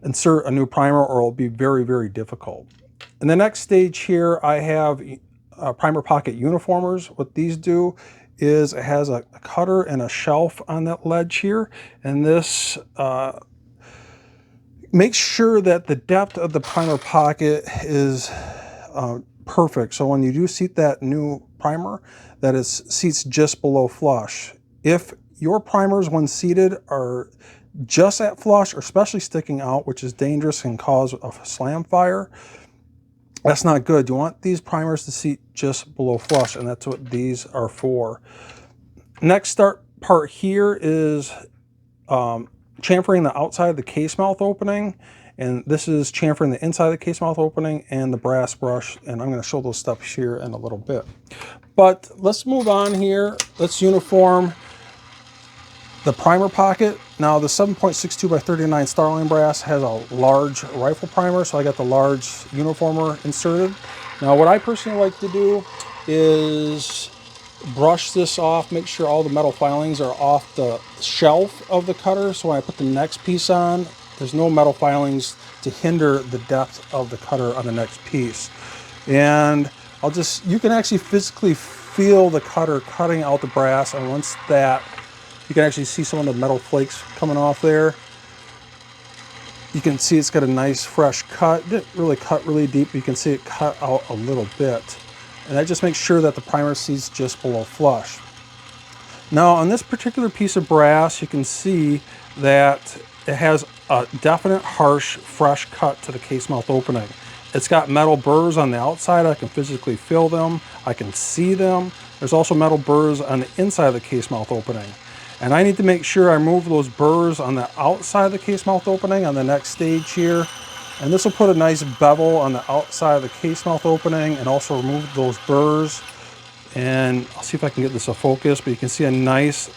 insert a new primer, or it'll be very, very difficult. In the next stage here, I have primer pocket uniformers. What these do is it has a cutter and a shelf on that ledge here, and this makes sure that the depth of the primer pocket is perfect. So when you do seat that new primer, that it seats just below flush. If your primers, when seated, are just at flush, or especially sticking out, which is dangerous and cause a slam fire, that's not good. You want these primers to seat just below flush, and that's what these are for. Next part here is chamfering the outside of the case mouth opening, and this is chamfering the inside of the case mouth opening and the brass brush, and I'm going to show those steps here in a little bit. But let's move on here. Let's uniform the primer pocket. Now the 7.62 by 39 Starline brass has a large rifle primer, so I got the large uniformer inserted. Now what I personally like to do is brush this off, make sure all the metal filings are off the shelf of the cutter, so when I put the next piece on, there's no metal filings to hinder the depth of the cutter on the next piece. And you can actually physically feel the cutter cutting out the brass, and once that, you can actually see some of the metal flakes coming off there. You can see it's got a nice fresh cut. It didn't really cut really deep, but you can see it cut out a little bit. And that just makes sure that the primer seats just below flush. Now on this particular piece of brass, you can see that it has a definite harsh, fresh cut to the case mouth opening. It's got metal burrs on the outside. I can physically feel them. I can see them. There's also metal burrs on the inside of the case mouth opening. And I need to make sure I remove those burrs on the outside of the case mouth opening on the next stage here. And this will put a nice bevel on the outside of the case mouth opening and also remove those burrs. And I'll see if I can get this a focus, but you can see a nice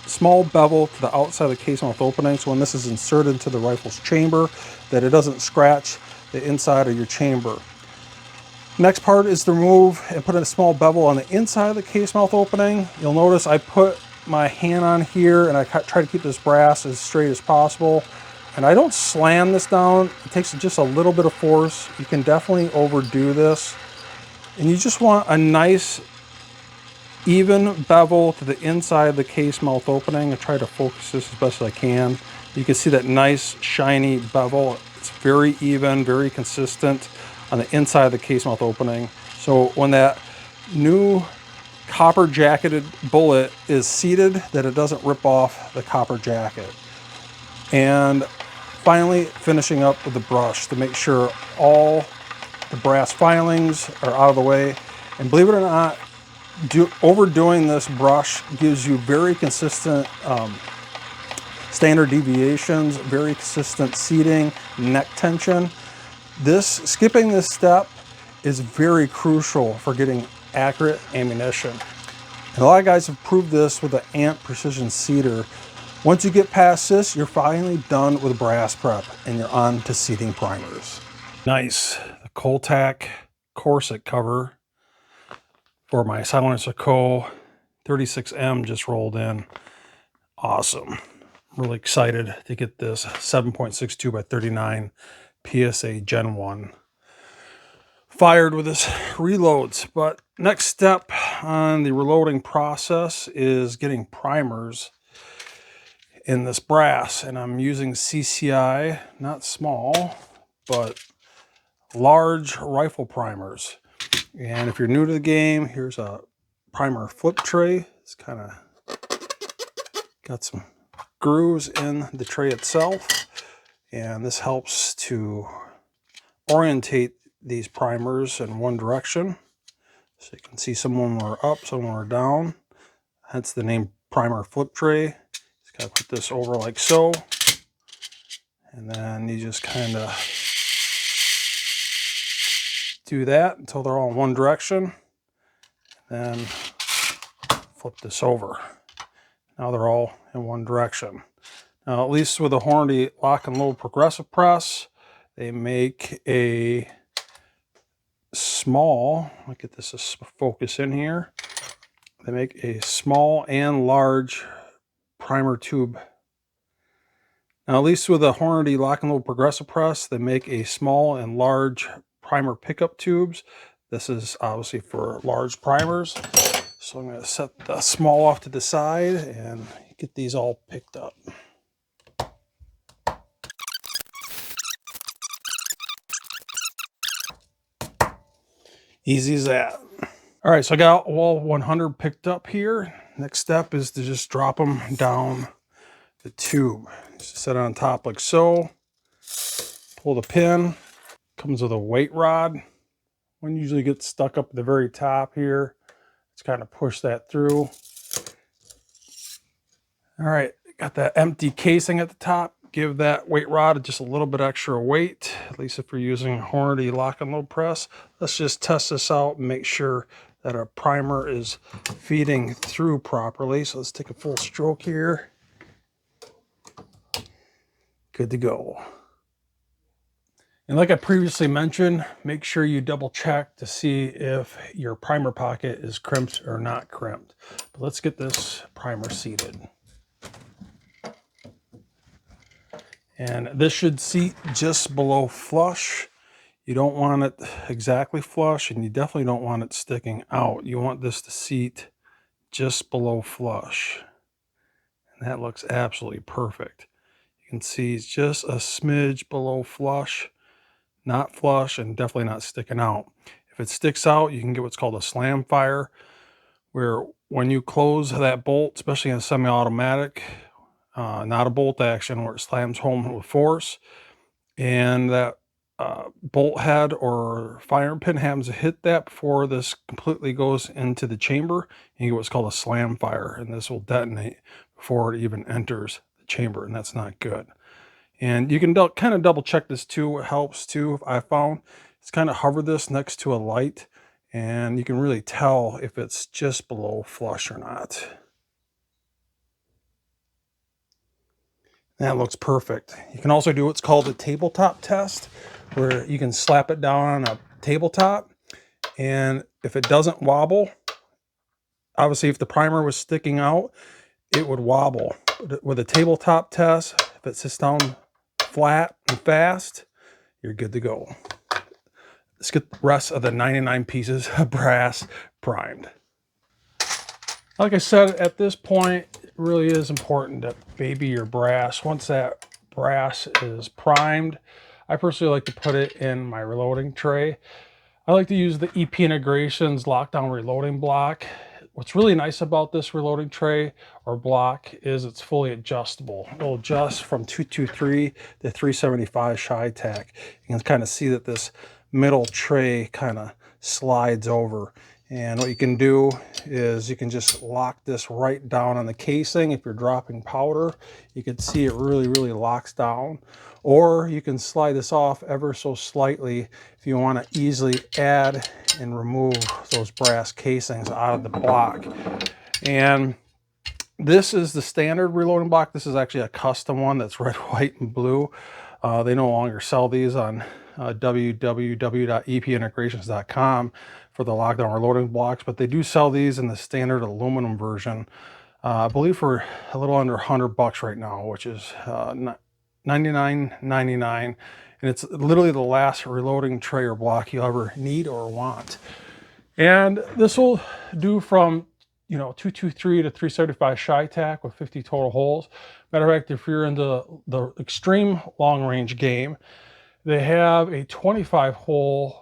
small bevel to the outside of the case mouth opening, so when this is inserted into the rifle's chamber, that it doesn't scratch the inside of your chamber. Next part is to remove and put a small bevel on the inside of the case mouth opening. You'll notice I put my hand on here and I try to keep this brass as straight as possible. And I don't slam this down. It takes just a little bit of force. You can definitely overdo this. And you just want a nice even bevel to the inside of the case mouth opening. I try to focus this as best as I can. You can see that nice shiny bevel. It's very even, very consistent on the inside of the case mouth opening. So when that new copper jacketed bullet is seated, that it doesn't rip off the copper jacket. And finally finishing up with the brush to make sure all the brass filings are out of the way. And believe it or not, overdoing this brush gives you very consistent standard deviations, very consistent seating, neck tension. Skipping this step is very crucial for getting accurate ammunition. And a lot of guys have proved this with the ANT precision seater. Once you get past this, you're finally done with brass prep and you're on to seating primers. Nice, the Coltac corset cover for my Silencer Co. 36M just rolled in. Awesome. Really excited to get this 7.62 by 39 PSA Gen 1 fired with this reloads. But next step on the reloading process is getting primers in this brass. And I'm using CCI, not small, but large rifle primers. And if you're new to the game, here's a primer flip tray. It's kind of got some grooves in the tray itself, and this helps to orientate these primers in one direction. So you can see some of them are up, some of them are down. Hence the name primer flip tray. Just gotta put this over like so, and then you just kind of do that until they're all in one direction. Then flip this over. Now they're all in one direction. Now, at least with the Hornady lock and load progressive press, they make a small, I'll get this to focus in here. They make a small and large primer tube. Now, at least with the Hornady lock and load progressive press, they make a small and large primer pickup tubes. This is obviously for large primers. So I'm going to set the small off to the side and get these all picked up. Easy as that. All right, so I got all 100 picked up here. Next step is to just drop them down the tube. Just set it on top like so. Pull the pin. Comes with a weight rod. One usually gets stuck up at the very top here. Let's kind of push that through. All right, got that empty casing at the top. Give that weight rod just a little bit extra weight, at least if you're using Hornady lock and load press. Let's just test this out and make sure that our primer is feeding through properly. So let's take a full stroke here. Good to go. And like I previously mentioned, make sure you double check to see if your primer pocket is crimped or not crimped. But let's get this primer seated. And this should seat just below flush. You don't want it exactly flush, and you definitely don't want it sticking out. You want this to seat just below flush. And that looks absolutely perfect. You can see it's just a smidge below flush, not flush, and definitely not sticking out. If it sticks out, you can get what's called a slam fire, where when you close that bolt, especially in a semi-automatic, not a bolt action where it slams home with force, and that bolt head or firing pin happens to hit that before this completely goes into the chamber, you get what's called a slam fire, and this will detonate before it even enters the chamber, and that's not good. And you can kind of double check this too. What helps too, I found, is kind of hover this next to a light, and you can really tell if it's just below flush or not. That looks perfect. You can also do what's called a tabletop test, where you can slap it down on a tabletop, and if it doesn't wobble, obviously if the primer was sticking out, it would wobble. But with a tabletop test, if it sits down flat and fast, you're good to go. Let's get the rest of the 99 pieces of brass primed. Like I said, at this point, it really is important to baby your brass. Once that brass is primed, I personally like to put it in my reloading tray. I like to use the EP Integrations lockdown reloading block. What's really nice about this reloading tray or block is it's fully adjustable. It'll adjust from 223 to 375 shy tack. You can kind of see that this middle tray kind of slides over. And what you can do is you can just lock this right down on the casing. If you're dropping powder, you can see it really locks down. Or you can slide this off ever so slightly if you want to easily add and remove those brass casings out of the block. And this is the standard reloading block. This is actually a custom one that's red, white, and blue. They no longer sell these on www.epintegrations.com for the lockdown reloading blocks, but they do sell these in the standard aluminum version. I believe for a little under $100 right now, which is $99.99, and it's literally the last reloading tray or block you'll ever need or want. And this will do from 223 to 375 shy tack with 50 total holes. Matter of fact, if you're into the extreme long range game, they have a 25 hole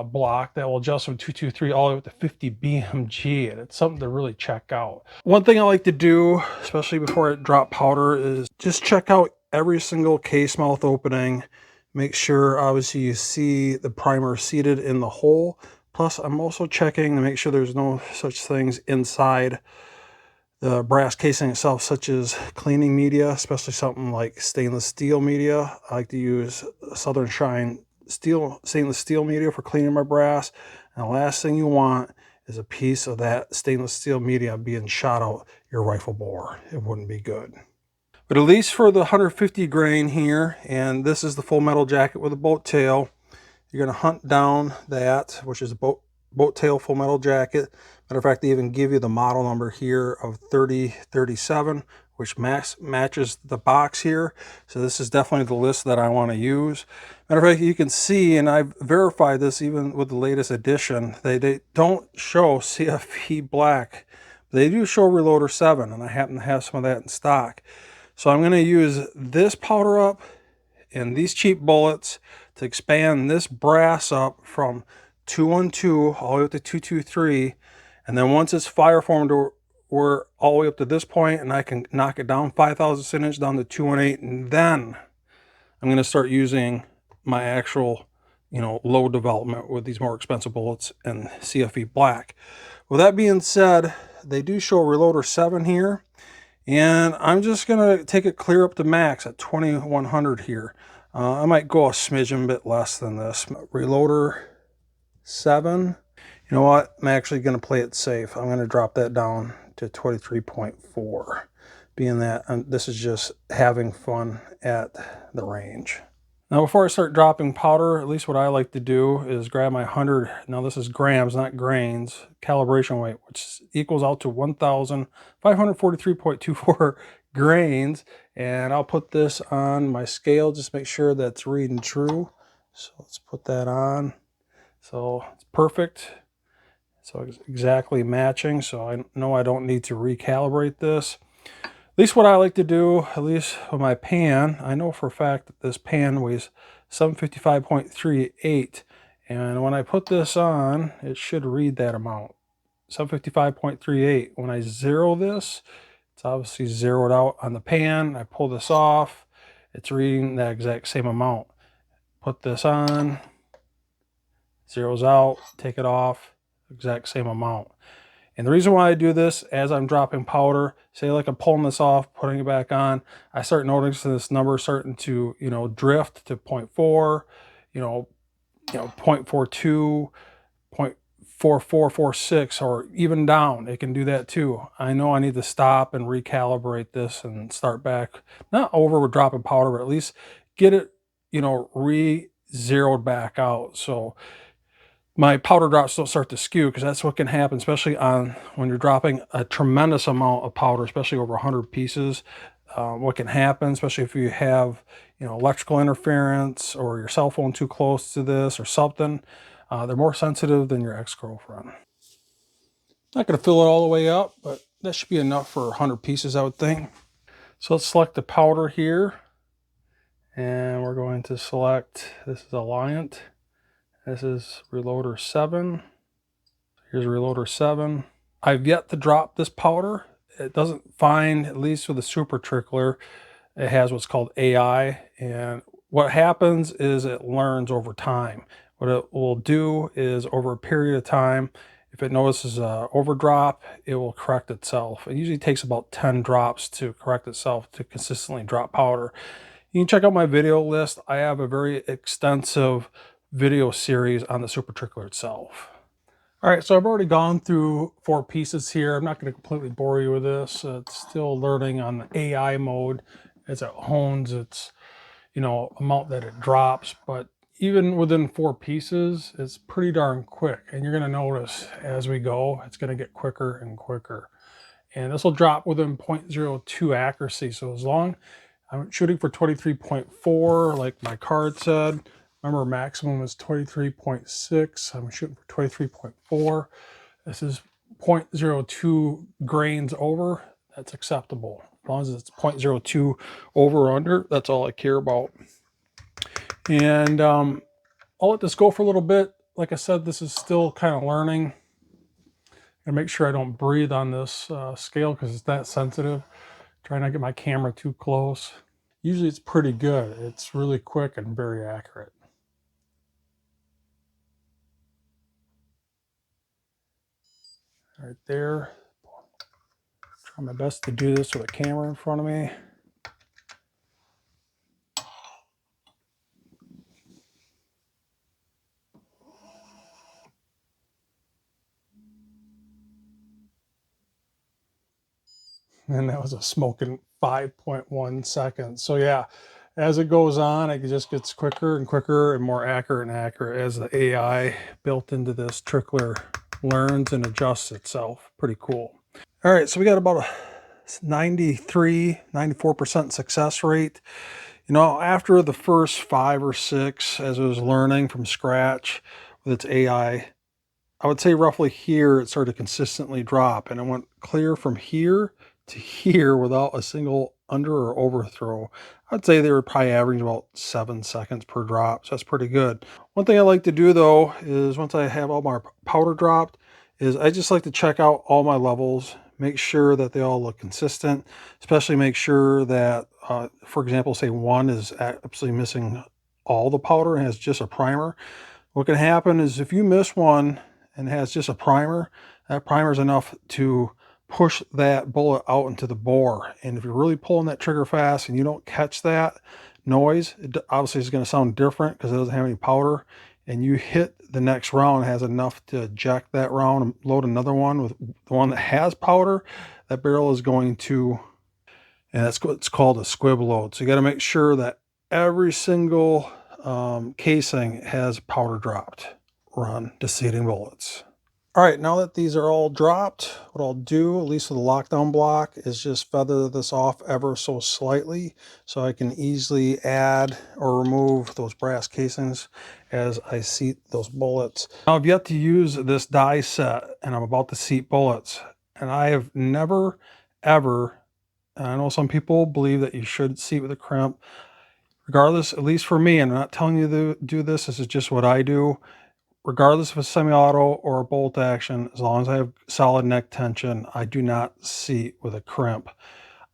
block that will adjust from 223 all the way up to 50 BMG, and it's something to really check out. One thing I like to do, especially before I drop powder, is just check out every single case mouth opening. Make sure obviously you see the primer seated in the hole. Plus I'm also checking to make sure there's no such things inside the brass casing itself, such as cleaning media, especially something like stainless steel media. I like to use Southern Shine stainless steel media for cleaning my brass. And the last thing you want is a piece of that stainless steel media being shot out your rifle bore. It wouldn't be good. But at least for the 150 grain here, and this is the full metal jacket with a boat tail, you're going to hunt down that, which is a boat tail full metal jacket. Matter of fact, they even give you the model number here of 3037, which matches the box here. So this is definitely the list that I want to use. Matter of fact, you can see, and I've verified this even with the latest edition, they don't show CFE black. They do show Reloader 7, and I happen to have some of that in stock. So I'm going to use this powder up and these cheap bullets to expand this brass up from 212 all the way up to 223. And then once it's fire formed, we're all the way up to this point, and I can knock it down 5,000th an inch down to 218, and then I'm going to start using my actual, low development with these more expensive bullets and CFE black. With that being said, they do show Reloader 7 here, and I'm just going to take it clear up to max at 2100 here. I might go a smidgen bit less than this. Reloader 7. You know what? I'm actually going to play it safe. I'm going to drop that down to 23.4, being that this is just having fun at the range. Now, before I start dropping powder, at least what I like to do is grab my 100, now this is grams, not grains, calibration weight, which equals out to 1,543.24 grains. And I'll put this on my scale, just make sure that's reading true. So let's put that on. So it's perfect. So it's exactly matching. So I know I don't need to recalibrate this. At least what I like to do, at least with my pan, I know for a fact that this pan weighs 755.38. And when I put this on, it should read that amount. 755.38. When I zero this, it's obviously zeroed out on the pan. I pull this off. It's reading that exact same amount. Put this on, zeroes out, take it off, exact same amount. And the reason why I do this as I'm dropping powder, say like I'm pulling this off, putting it back on, I start noticing this number starting to, drift to 0.4, you know, 0.42, 0.4446, or even down. It can do that too. I know I need to stop and recalibrate this and start back, not over with dropping powder, but at least get it, re-zeroed back out. So my powder drops don't start to skew, because that's what can happen, especially on when you're dropping a tremendous amount of powder, especially over 100 pieces. What can happen, especially if you have electrical interference or your cell phone too close to this or something, they're more sensitive than your ex-girlfriend. Not going to fill it all the way up, but that should be enough for 100 pieces, I would think. So let's select the powder here, and we're going to select, this is Alliant. This is Reloader 7. Here's Reloader 7. I've yet to drop this powder. It doesn't find, at least with the super trickler, it has what's called AI. And what happens is it learns over time. What it will do is, over a period of time, if it notices a overdrop, it will correct itself. It usually takes about 10 drops to correct itself to consistently drop powder. You can check out my video list. I have a very extensive video series on the super trickler itself. All right, so I've already gone through 4 pieces here. I'm not going to completely bore you with this. It's still learning on the AI mode as it hones its, amount that it drops. But even within 4 pieces, it's pretty darn quick. And you're going to notice as we go, it's going to get quicker and quicker. And this will drop within 0.02 accuracy. So as long I'm shooting for 23.4, like my card said. Remember, maximum is 23.6. I'm shooting for 23.4. This is 0.02 grains over. That's acceptable. As long as it's 0.02 over or under, that's all I care about. And I'll let this go for a little bit. Like I said, this is still kind of learning. And make sure I don't breathe on this scale, because it's that sensitive. Try not to get my camera too close. Usually it's pretty good. It's really quick and very accurate. Right there. Try my best to do this with a camera in front of me. And that was a smoking 5.1 seconds. So yeah, as it goes on, it just gets quicker and quicker and more accurate and accurate as the AI built into this trickler learns and adjusts itself. Pretty cool. All right, so we got about a 94% success rate. After the first 5 or 6, as it was learning from scratch with its AI, I would say roughly here it started to consistently drop, and it went clear from here to here without a single under or overthrow. I'd say they were probably averaging about 7 seconds per drop, so that's pretty good. One thing I like to do though is, once I have all my powder dropped, is I just like to check out all my levels, make sure that they all look consistent, especially make sure that, for example, say 1 is absolutely missing all the powder and has just a primer. What can happen is, if you miss one and has just a primer, that primer is enough to push that bullet out into the bore. And if you're really pulling that trigger fast and you don't catch that noise, it obviously is going to sound different because it doesn't have any powder. And you hit the next round, it has enough to eject that round and load another one with the one that has powder. That barrel is going to, and that's what's called a squib load. So you got to make sure that every single casing has powder dropped. Run deceiving bullets. All right, now that these are all dropped, what I'll do, at least with the lockdown block, is just feather this off ever so slightly so I can easily add or remove those brass casings as I seat those bullets. Now, I've yet to use this die set, and I'm about to seat bullets, and I have never, ever, and I know some people believe that you should seat with a crimp. Regardless, at least for me, and I'm not telling you to do this, this is just what I do. regardless if it's semi-auto or bolt action, as long as I have solid neck tension, I do not seat with a crimp.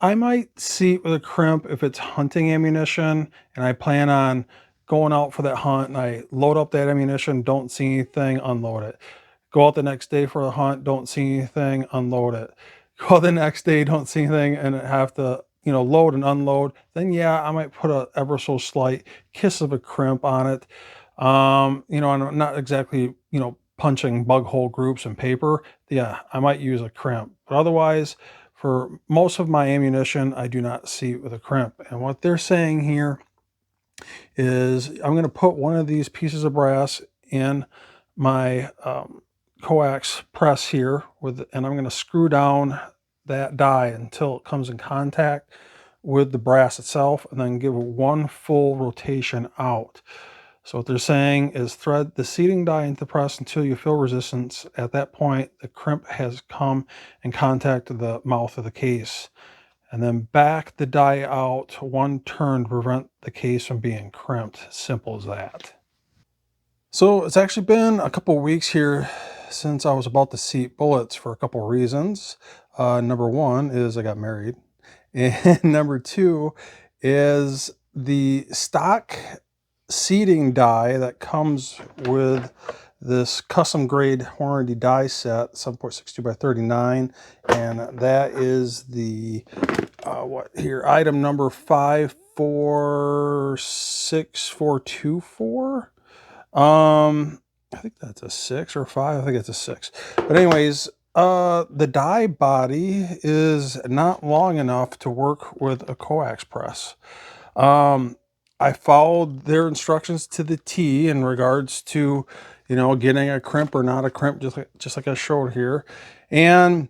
I might seat with a crimp if it's hunting ammunition and I plan on going out for that hunt and I load up that ammunition, don't see anything, unload it. Go out the next day for the hunt, don't see anything, unload it. Go out the next day, don't see anything, and have to, load and unload. Then yeah, I might put a ever so slight kiss of a crimp on it. And I'm not exactly, punching bug hole groups in paper. Yeah, I might use a crimp, but otherwise, for most of my ammunition, I do not seat with a crimp. And what they're saying here is I'm going to put one of these pieces of brass in my coax press here and I'm going to screw down that die until it comes in contact with the brass itself, and then give it one full rotation out. So what they're saying is thread the seating die into the press until you feel resistance. At that point, the crimp has come in contact with the mouth of the case. And then back the die out one turn to prevent the case from being crimped. Simple as that. So it's actually been a couple weeks here since I was about to seat bullets for a couple reasons. Number one is I got married. And number two is the stock seating die that comes with this custom grade Hornady die set, 7.62 by 39, and that is the item number 546424. I think that's a 6 or 5. I think it's a 6. But anyways, the die body is not long enough to work with a coax press. I followed their instructions to the T in regards to, getting a crimp or not a crimp, just like I showed here. And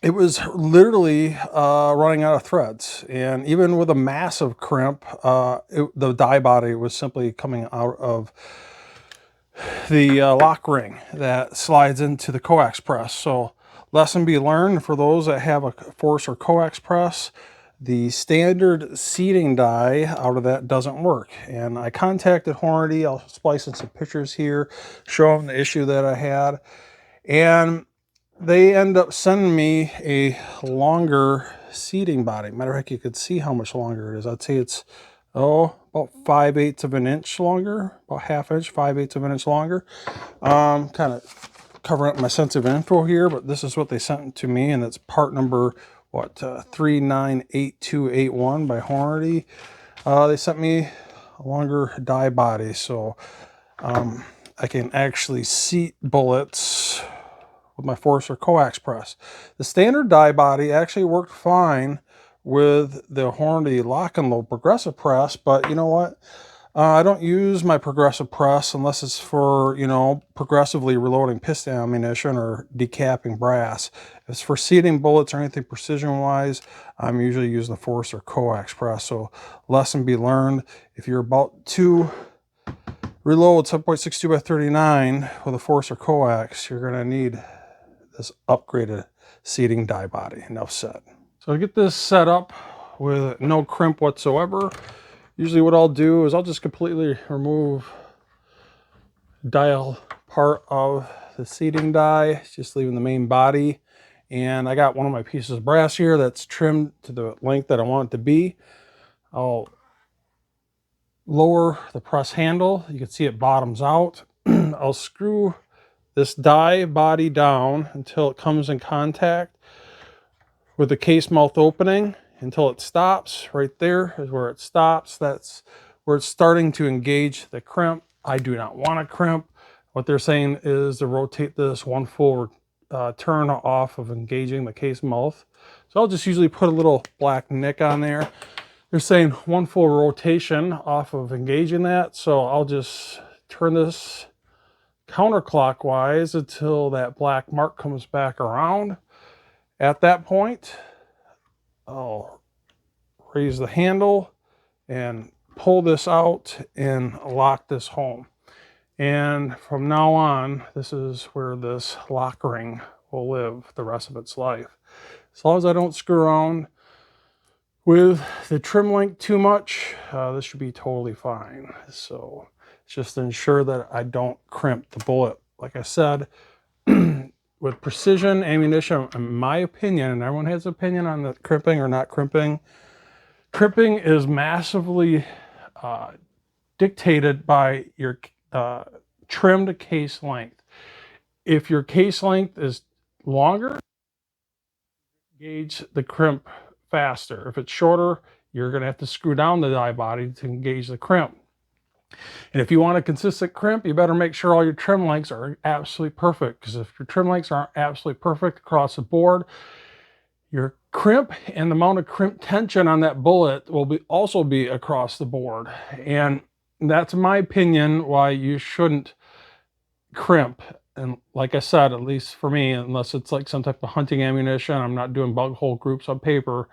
it was literally running out of threads. And even with a massive crimp, the die body was simply coming out of the lock ring that slides into the coax press. So lesson be learned for those that have a force or coax press, the standard seating die out of that doesn't work. And I contacted Hornady. I'll splice in some pictures here, show them the issue that I had. And they end up sending me a longer seating body. Matter of fact, you could see how much longer it is. I'd say it's, about 5/8 of an inch longer, about half inch, 5/8 of an inch longer. Kind of covering up my sensitive info here, but this is what they sent to me, and it's part number, 398281 by Hornady. They sent me a longer die body, so I can actually seat bullets with my force or coax press. The standard die body actually worked fine with the Hornady lock and load progressive press, but you know what? I don't use my progressive press unless it's for, progressively reloading piston ammunition or decapping brass. If it's for seating bullets or anything precision-wise, I'm usually using the force or coax press. So lesson be learned, if you're about to reload 7.62 by 39 with a force or coax, you're going to need this upgraded seating die body. Enough said. So to get this set up with no crimp whatsoever, usually what I'll do is I'll just completely remove dial part of the seating die, just leaving the main body. And I got one of my pieces of brass here that's trimmed to the length that I want it to be. I'll lower the press handle. You can see it bottoms out. I'll screw this die body down until it comes in contact with the case mouth opening, until it stops. Right there is where it stops. That's where it's starting to engage the crimp. I do not want a crimp. What they're saying is to rotate this one full turn off of engaging the case mouth. So I'll just usually put a little black nick on there. They're saying one full rotation off of engaging that. So I'll just turn this counterclockwise until that black mark comes back around. At that point, I'll raise the handle and pull this out and lock this home. And from now on, this is where this lock ring will live the rest of its life. As long as I don't screw around with the trim link too much, this should be totally fine. So just to ensure that I don't crimp the bullet. Like I said, with precision ammunition, in my opinion, and everyone has an opinion on the crimping or not crimping, crimping is massively dictated by your trimmed case length. If your case length is longer, gauge the crimp faster. If it's shorter, you're going to have to screw down the die body to engage the crimp. And if you want a consistent crimp, you better make sure all your trim lengths are absolutely perfect, because if your trim lengths aren't absolutely perfect across the board, your crimp and the amount of crimp tension on that bullet will also be across the board. And that's my opinion why you shouldn't crimp. And like I said, at least for me, unless it's like some type of hunting ammunition, I'm not doing bug hole groups on paper,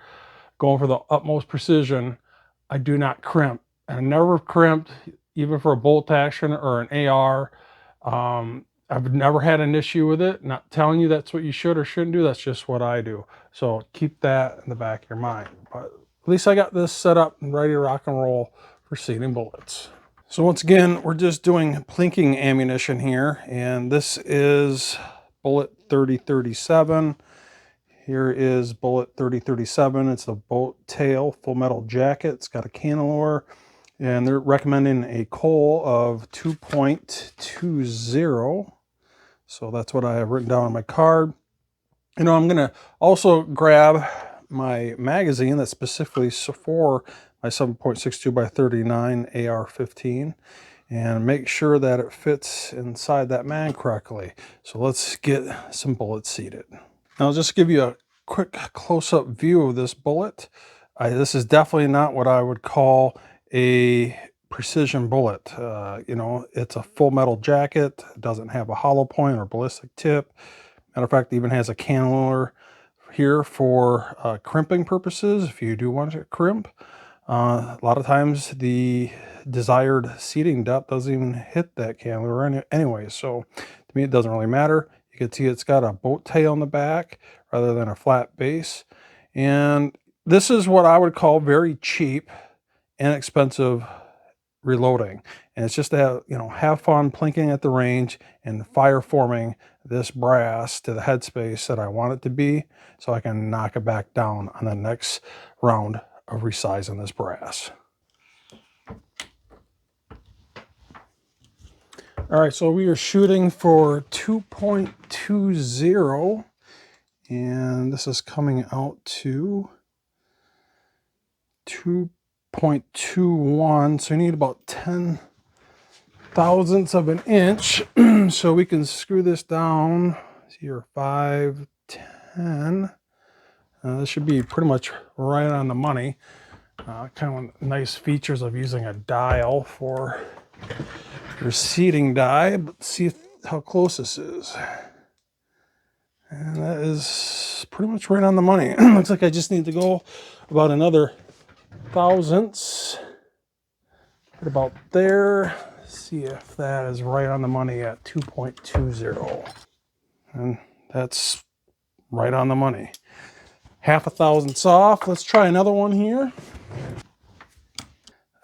going for the utmost precision, I do not crimp. And I never crimped, even for a bolt action or an AR. I've never had an issue with it. Not telling you that's what you should or shouldn't do. That's just what I do. So keep that in the back of your mind. But at least I got this set up and ready to rock and roll for seating bullets. So once again, we're just doing plinking ammunition here, and this is bullet 3037. Here is bullet 3037. It's the boat tail full metal jacket. It's got a cannelure, and they're recommending a coal of 2.20. So that's what I have written down on my card. You know, I'm gonna also grab my magazine that's specifically for my 7.62 by 39 AR-15 and make sure that it fits inside that mag correctly. So let's get some bullets seated. Now, I'll just give you a quick close-up view of this bullet. This is definitely not what I would call a precision bullet. You know, it's a full metal jacket. It doesn't have a hollow point or ballistic tip. Matter of fact, it even has a cannelure here for crimping purposes if you do want to crimp. A lot of times the desired seating depth doesn't even hit that cannelure anyway, so to me it doesn't really matter. You can see it's got a boat tail in the back rather than a flat base, and this is what I would call very cheap, inexpensive reloading. And it's just to have, you know, have fun plinking at the range and fire forming this brass to the headspace that I want it to be, so I can knock it back down on the next round of resizing this brass. All right, so we are shooting for 2.20, and this is coming out to 2.21, so you need about 10 thousandths of an inch. So we can screw this down here, 5, 10. This should be pretty much right on the money. Kind of one of the nice features of using a dial for your seating die. But see how close this is. And that is pretty much right on the money. Looks like I just need to go about another thousandths. Right about there. See if that is right on the money at 2.20. And that's right on the money. Half a thousandths off. Let's try another one here.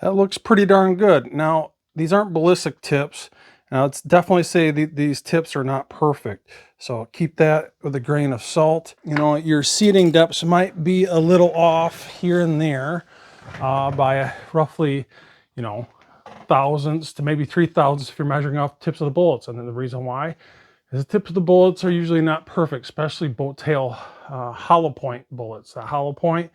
That looks pretty darn good. Now, these aren't ballistic tips. Now, let's definitely say these tips are not perfect. So keep that with a grain of salt. You know, your seating depths might be a little off here and there by roughly, you know, thousandths to maybe 3 thousandths if you're measuring off the tips of the bullets. And then the reason why is the tips of the bullets are usually not perfect, especially boat tail hollow point bullets. The hollow point,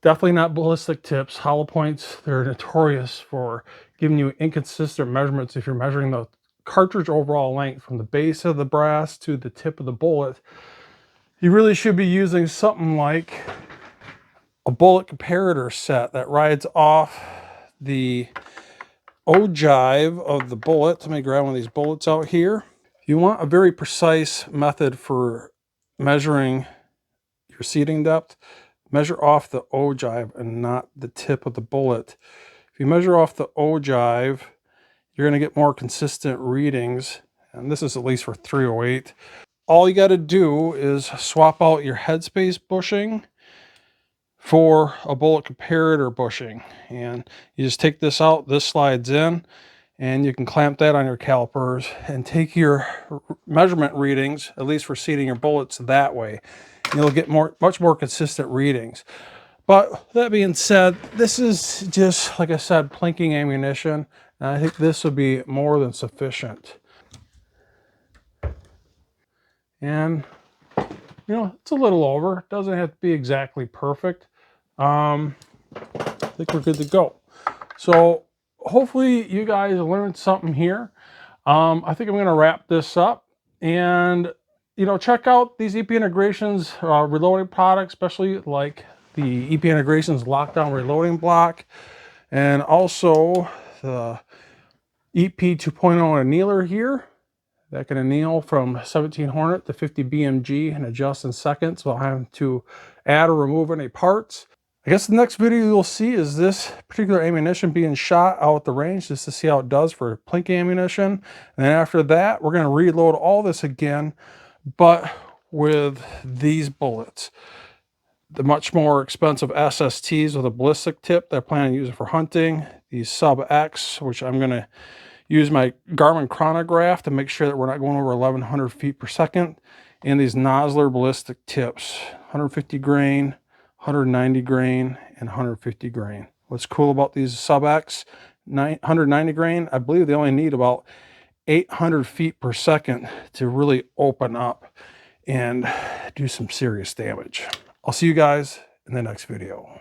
definitely not ballistic tips. Hollow points, they're notorious for giving you inconsistent measurements. If you're measuring the cartridge overall length from the base of the brass to the tip of the bullet, you really should be using something like a bullet comparator set that rides off the ogive of the bullet. Let me grab one of these bullets out here. If you want a very precise method for measuring your seating depth, measure off the ogive and not the tip of the bullet. If you measure off the ogive, you're going to get more consistent readings, and this is at least for 308. All you got to do is swap out your headspace bushing for a bullet comparator bushing, and you just take this out, this slides in, and you can clamp that on your calipers and take your measurement readings, at least for seating your bullets, that way. You'll get much more consistent readings. But that being said, this is just, like I said, plinking ammunition, and I think this would be more than sufficient. And, you know, it's a little over. It doesn't have to be exactly perfect. I think we're good to go. So hopefully you guys learned something here. I think I'm going to wrap this up, and you know, check out these EP Integrations reloading products, especially like the EP Integrations lockdown reloading block, and also the EP 2.0 annealer here that can anneal from 17 Hornet to 50 BMG and adjust in seconds without having to add or remove any parts. I guess the next video you'll see is this particular ammunition being shot out at the range, just to see how it does for plink ammunition. And then after that, we're going to reload all this again, but with these bullets. The much more expensive SSTs with a ballistic tip that I plan on using for hunting. These Sub X, which I'm going to use my Garmin chronograph to make sure that we're not going over 1100 feet per second. And these Nosler ballistic tips, 150 grain, 190 grain, and 150 grain. What's cool about these Sub X 190 grain, I believe they only need about 800 feet per second to really open up and do some serious damage. I'll see you guys in the next video.